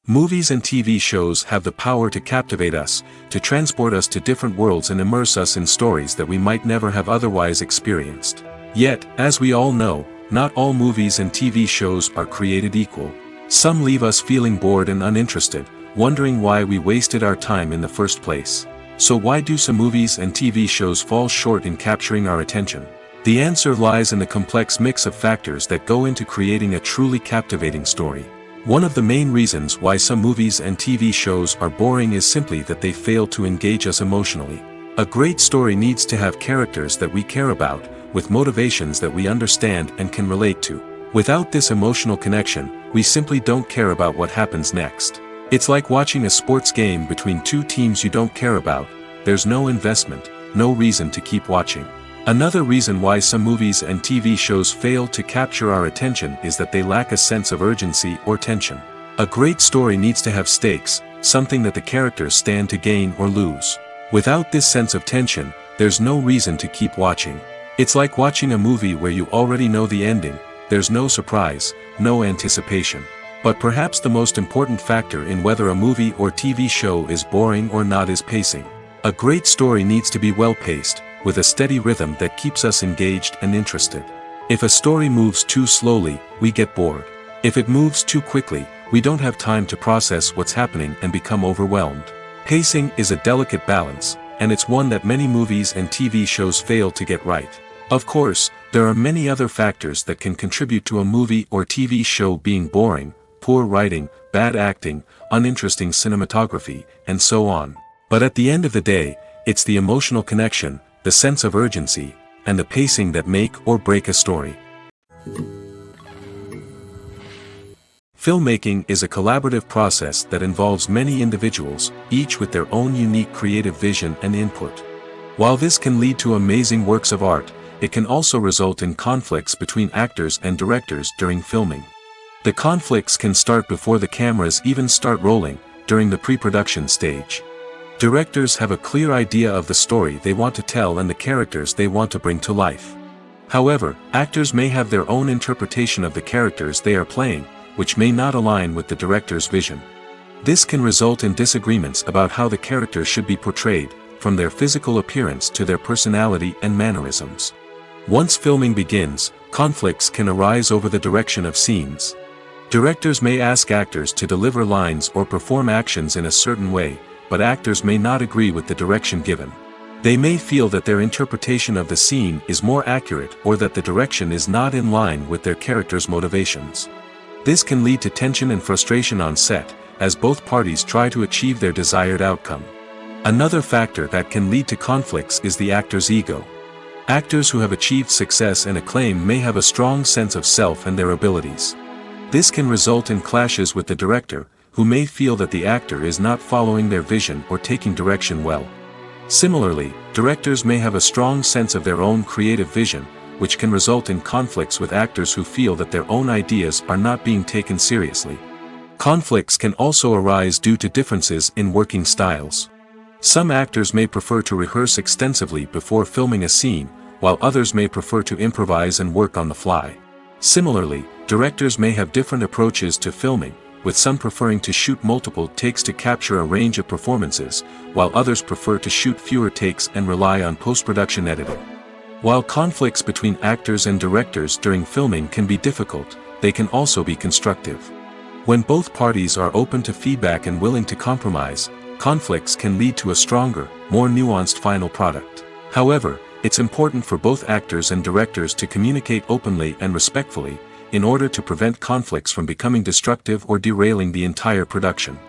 Movies and TV shows have the power to captivate us, to transport us to different worlds and immerse us in stories that we might never have otherwise experienced. Yet, as we all know, not all movies and TV shows are created equal. Some leave us feeling bored and uninterested, wondering why we wasted our time in the first place. So why do some movies and TV shows fall short in capturing our attention? The answer lies in the complex mix of factors that go into creating a truly captivating story. One of the main reasons why some movies and TV shows are boring is simply that they fail to engage us emotionally. A great story needs to have characters that we care about, with motivations that we understand and can relate to. Without this emotional connection, we simply don't care about what happens next. It's like watching a sports game between two teams you don't care about. There's no investment, no reason to keep watching. Another reason why some movies and TV shows fail to capture our attention is that they lack a sense of urgency or tension. A great story needs to have stakes, something that the characters stand to gain or lose. Without this sense of tension, there's no reason to keep watching. It's like watching a movie where you already know the ending. There's no surprise, no anticipation. But perhaps the most important factor in whether a movie or TV show is boring or not is pacing. A great story needs to be well-paced, with a steady rhythm that keeps us engaged and interested. If a story moves too slowly, we get bored. If it moves too quickly, we don't have time to process what's happening and become overwhelmed. Pacing is a delicate balance, and it's one that many movies and TV shows fail to get right. Of course, there are many other factors that can contribute to a movie or TV show being boring: poor writing, bad acting, uninteresting cinematography, and so on. But at the end of the day, it's the emotional connection, the sense of urgency, and the pacing that make or break a story. Filmmaking is a collaborative process that involves many individuals, each with their own unique creative vision and input. While this can lead to amazing works of art, it can also result in conflicts between actors and directors during filming. The conflicts can start before the cameras even start rolling, during the pre-production stage. Directors have a clear idea of the story they want to tell and the characters they want to bring to life. However, actors may have their own interpretation of the characters they are playing, which may not align with the director's vision. This can result in disagreements about how the characters should be portrayed, from their physical appearance to their personality and mannerisms. Once filming begins, conflicts can arise over the direction of scenes. Directors may ask actors to deliver lines or perform actions in a certain way, but actors may not agree with the direction given. They may feel that their interpretation of the scene is more accurate or that the direction is not in line with their character's motivations. This can lead to tension and frustration on set, as both parties try to achieve their desired outcome. Another factor that can lead to conflicts is the actor's ego. Actors who have achieved success and acclaim may have a strong sense of self and their abilities. This can result in clashes with the director, who may feel that the actor is not following their vision or taking direction well. Similarly, directors may have a strong sense of their own creative vision, which can result in conflicts with actors who feel that their own ideas are not being taken seriously. Conflicts can also arise due to differences in working styles. Some actors may prefer to rehearse extensively before filming a scene, while others may prefer to improvise and work on the fly. Similarly, directors may have different approaches to filming, with some preferring to shoot multiple takes to capture a range of performances, while others prefer to shoot fewer takes and rely on post-production editing. While conflicts between actors and directors during filming can be difficult, they can also be constructive. When both parties are open to feedback and willing to compromise, conflicts can lead to a stronger, more nuanced final product. However, it's important for both actors and directors to communicate openly and respectfully, in order to prevent conflicts from becoming destructive or derailing the entire production.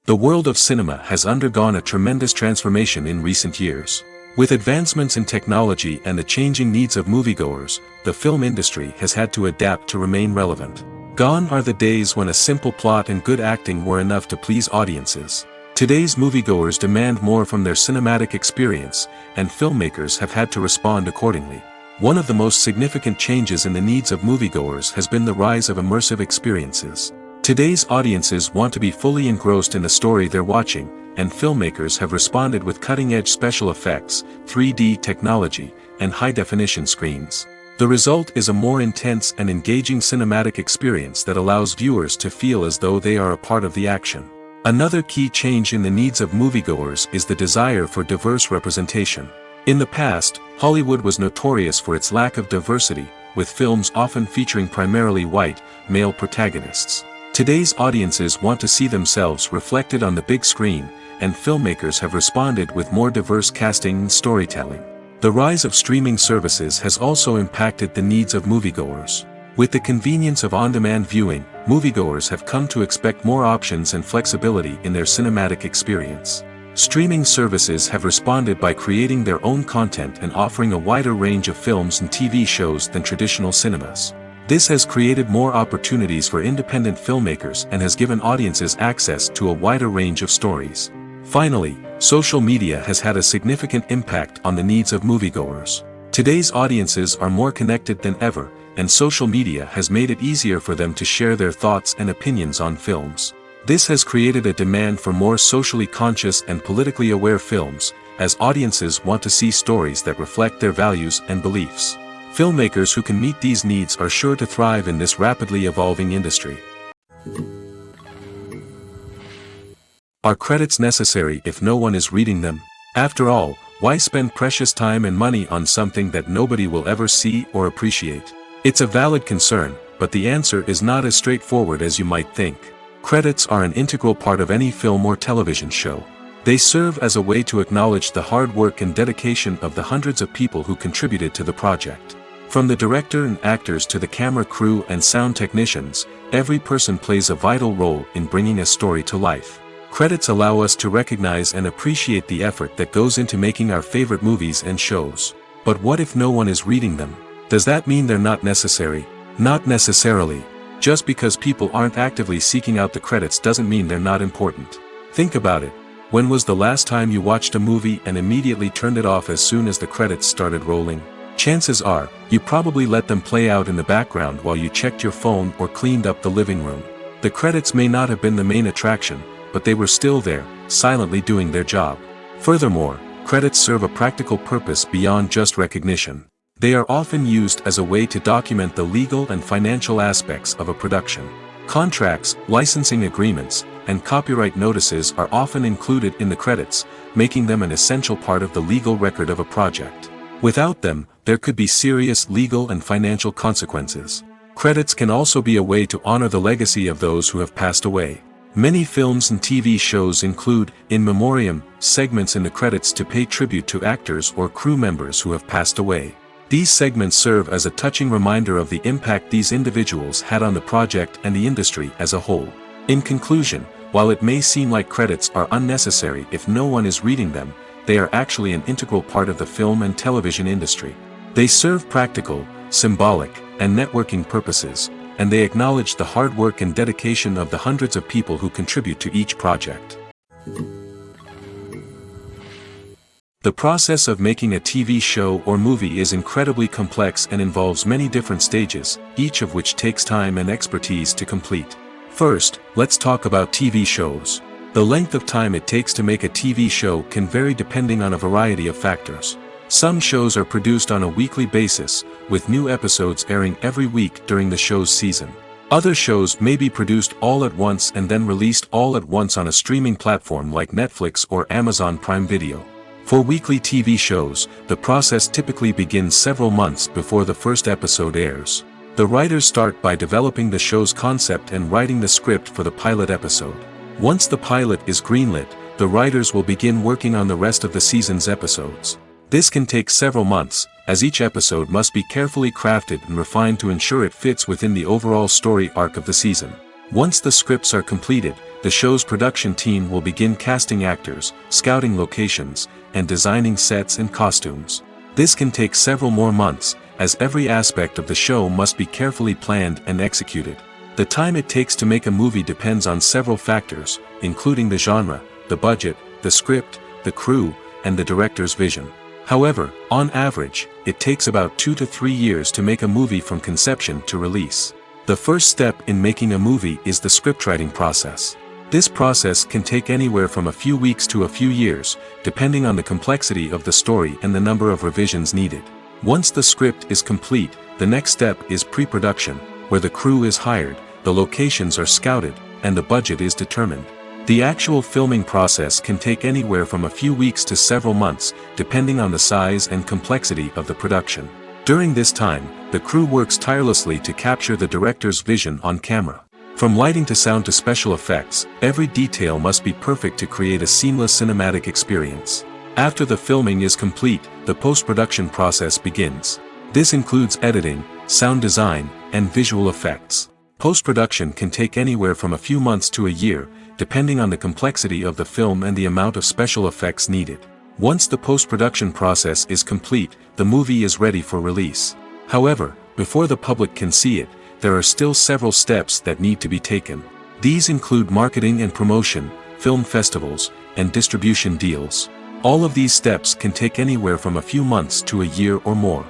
The world of cinema has undergone a tremendous transformation in recent years. With advancements in technology and the changing needs of moviegoers, the film industry has had to adapt to remain relevant. Gone are the days when a simple plot and good acting were enough to please audiences. Today's moviegoers demand more from their cinematic experience, and filmmakers have had to respond accordingly. One of the most significant changes in the needs of moviegoers has been the rise of immersive experiences. Today's audiences want to be fully engrossed in the story they're watching, and filmmakers have responded with cutting-edge special effects, 3D technology, and high-definition screens. The result is a more intense and engaging cinematic experience that allows viewers to feel as though they are a part of the action. Another key change in the needs of moviegoers is the desire for diverse representation. In the past, Hollywood was notorious for its lack of diversity, with films often featuring primarily white, male protagonists. Today's audiences want to see themselves reflected on the big screen, and filmmakers have responded with more diverse casting and storytelling. The rise of streaming services has also impacted the needs of moviegoers. With the convenience of on-demand viewing, moviegoers have come to expect more options and flexibility in their cinematic experience. Streaming services have responded by creating their own content and offering a wider range of films and TV shows than traditional cinemas. This has created more opportunities for independent filmmakers and has given audiences access to a wider range of stories. Finally, social media has had a significant impact on the needs of moviegoers. Today's audiences are more connected than ever, and social media has made it easier for them to share their thoughts and opinions on films. This has created a demand for more socially conscious and politically aware films, as audiences want to see stories that reflect their values and beliefs. Filmmakers who can meet these needs are sure to thrive in this rapidly evolving industry. Are credits necessary if no one is reading them? After all, why spend precious time and money on something that nobody will ever see or appreciate? It's a valid concern, but the answer is not as straightforward as you might think. Credits are an integral part of any film or television show. They serve as a way to acknowledge the hard work and dedication of the hundreds of people who contributed to the project. From the director and actors to the camera crew and sound technicians, every person plays a vital role in bringing a story to life. Credits allow us to recognize and appreciate the effort that goes into making our favorite movies and shows. But what if no one is reading them? Does that mean they're not necessary? Not necessarily. Just because people aren't actively seeking out the credits doesn't mean they're not important. Think about it. When was the last time you watched a movie and immediately turned it off as soon as the credits started rolling? Chances are, you probably let them play out in the background while you checked your phone or cleaned up the living room. The credits may not have been the main attraction, but they were still there, silently doing their job. Furthermore, credits serve a practical purpose beyond just recognition. They are often used as a way to document the legal and financial aspects of a production. Contracts, licensing agreements, and copyright notices are often included in the credits, making them an essential part of the legal record of a project. Without them, there could be serious legal and financial consequences. Credits can also be a way to honor the legacy of those who have passed away. Many films and TV shows include in memoriam segments in the credits to pay tribute to actors or crew members who have passed away. These segments serve as a touching reminder of the impact these individuals had on the project and the industry as a whole. In conclusion, while it may seem like credits are unnecessary if no one is reading them, they are actually an integral part of the film and television industry. They serve practical, symbolic, and networking purposes, and they acknowledge the hard work and dedication of the hundreds of people who contribute to each project. The process of making a TV show or movie is incredibly complex and involves many different stages, each of which takes time and expertise to complete. First, let's talk about TV shows. The length of time it takes to make a TV show can vary depending on a variety of factors. Some shows are produced on a weekly basis, with new episodes airing every week during the show's season. Other shows may be produced all at once and then released all at once on a streaming platform like Netflix or Amazon Prime Video. For weekly TV shows, the process typically begins several months before the first episode airs. The writers start by developing the show's concept and writing the script for the pilot episode. Once the pilot is greenlit, the writers will begin working on the rest of the season's episodes. This can take several months, as each episode must be carefully crafted and refined to ensure it fits within the overall story arc of the season. Once the scripts are completed, the show's production team will begin casting actors, scouting locations, and designing sets and costumes. This can take several more months, as every aspect of the show must be carefully planned and executed. The time it takes to make a movie depends on several factors, including the genre, the budget, the script, the crew, and the director's vision. However, on average, it takes about 2 to 3 years to make a movie from conception to release. The first step in making a movie is the scriptwriting process. This process can take anywhere from a few weeks to a few years, depending on the complexity of the story and the number of revisions needed. Once the script is complete, the next step is pre-production, where the crew is hired, the locations are scouted, and the budget is determined. The actual filming process can take anywhere from a few weeks to several months, depending on the size and complexity of the production. During this time, the crew works tirelessly to capture the director's vision on camera. From lighting to sound to special effects, every detail must be perfect to create a seamless cinematic experience. After the filming is complete, the post-production process begins. This includes editing, sound design, and visual effects. Post-production can take anywhere from a few months to a year, depending on the complexity of the film and the amount of special effects needed. Once the post-production process is complete, the movie is ready for release. However, before the public can see it, there are still several steps that need to be taken. These include marketing and promotion, film festivals, and distribution deals. All of these steps can take anywhere from a few months to a year or more.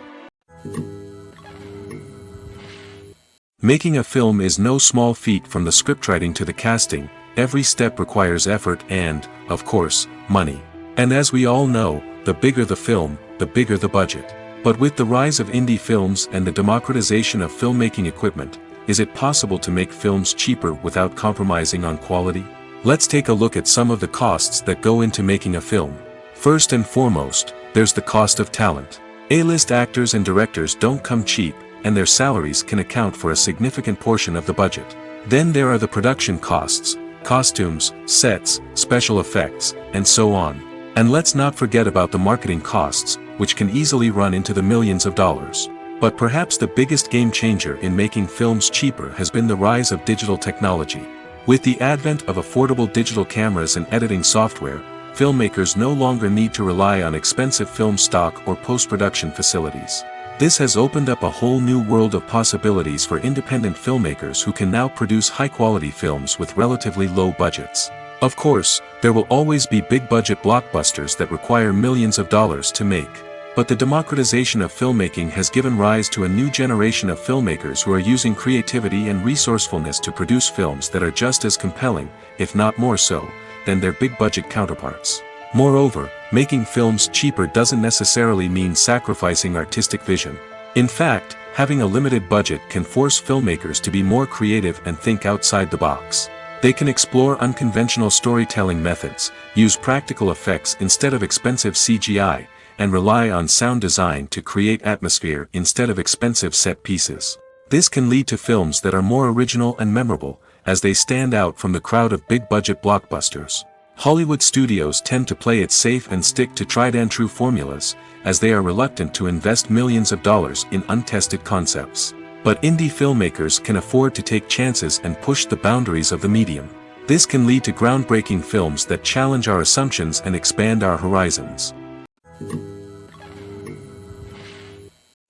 Making a film is no small feat. From the scriptwriting to the casting, every step requires effort and, of course, money. And as we all know, the bigger the film, the bigger the budget. But with the rise of indie films and the democratization of filmmaking equipment, is it possible to make films cheaper without compromising on quality? Let's take a look at some of the costs that go into making a film. First and foremost, there's the cost of talent. A-list actors and directors don't come cheap, and their salaries can account for a significant portion of the budget. Then there are the production costs, costumes, sets, special effects, and so on. And let's not forget about the marketing costs, which can easily run into the millions of dollars. But perhaps the biggest game changer in making films cheaper has been the rise of digital technology. With the advent of affordable digital cameras and editing software, filmmakers no longer need to rely on expensive film stock or post-production facilities. This has opened up a whole new world of possibilities for independent filmmakers who can now produce high-quality films with relatively low budgets. Of course, there will always be big-budget blockbusters that require millions of dollars to make. But the democratization of filmmaking has given rise to a new generation of filmmakers who are using creativity and resourcefulness to produce films that are just as compelling, if not more so, than their big-budget counterparts. Moreover, making films cheaper doesn't necessarily mean sacrificing artistic vision. In fact, having a limited budget can force filmmakers to be more creative and think outside the box. They can explore unconventional storytelling methods, use practical effects instead of expensive CGI, and rely on sound design to create atmosphere instead of expensive set pieces. This can lead to films that are more original and memorable, as they stand out from the crowd of big-budget blockbusters. Hollywood studios tend to play it safe and stick to tried-and-true formulas, as they are reluctant to invest millions of dollars in untested concepts. But indie filmmakers can afford to take chances and push the boundaries of the medium. This can lead to groundbreaking films that challenge our assumptions and expand our horizons.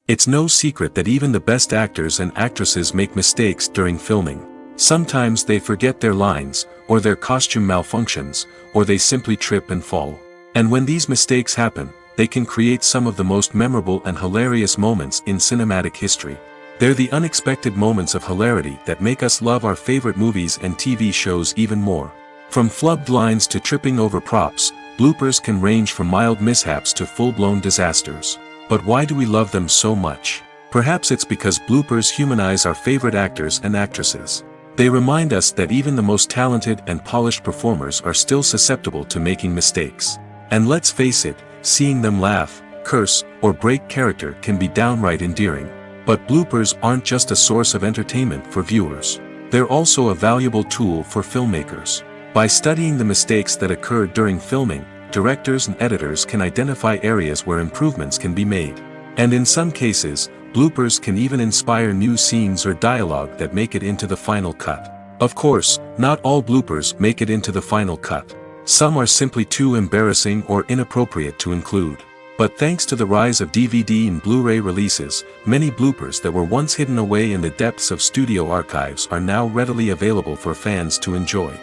It's no secret that even the best actors and actresses make mistakes during filming. Sometimes they forget their lines, or their costume malfunctions, or they simply trip and fall. And when these mistakes happen, they can create some of the most memorable and hilarious moments in cinematic history. They're the unexpected moments of hilarity that make us love our favorite movies and TV shows even more. From flubbed lines to tripping over props, bloopers can range from mild mishaps to full-blown disasters. But why do we love them so much? Perhaps it's because bloopers humanize our favorite actors and actresses. They remind us that even the most talented and polished performers are still susceptible to making mistakes. And let's face it, seeing them laugh, curse, or break character can be downright endearing. But bloopers aren't just a source of entertainment for viewers. They're also a valuable tool for filmmakers. By studying the mistakes that occurred during filming, directors and editors can identify areas where improvements can be made. And in some cases, bloopers can even inspire new scenes or dialogue that make it into the final cut. Of course, not all bloopers make it into the final cut. Some are simply too embarrassing or inappropriate to include. But thanks to the rise of DVD and Blu-ray releases, many bloopers that were once hidden away in the depths of studio archives are now readily available for fans to enjoy.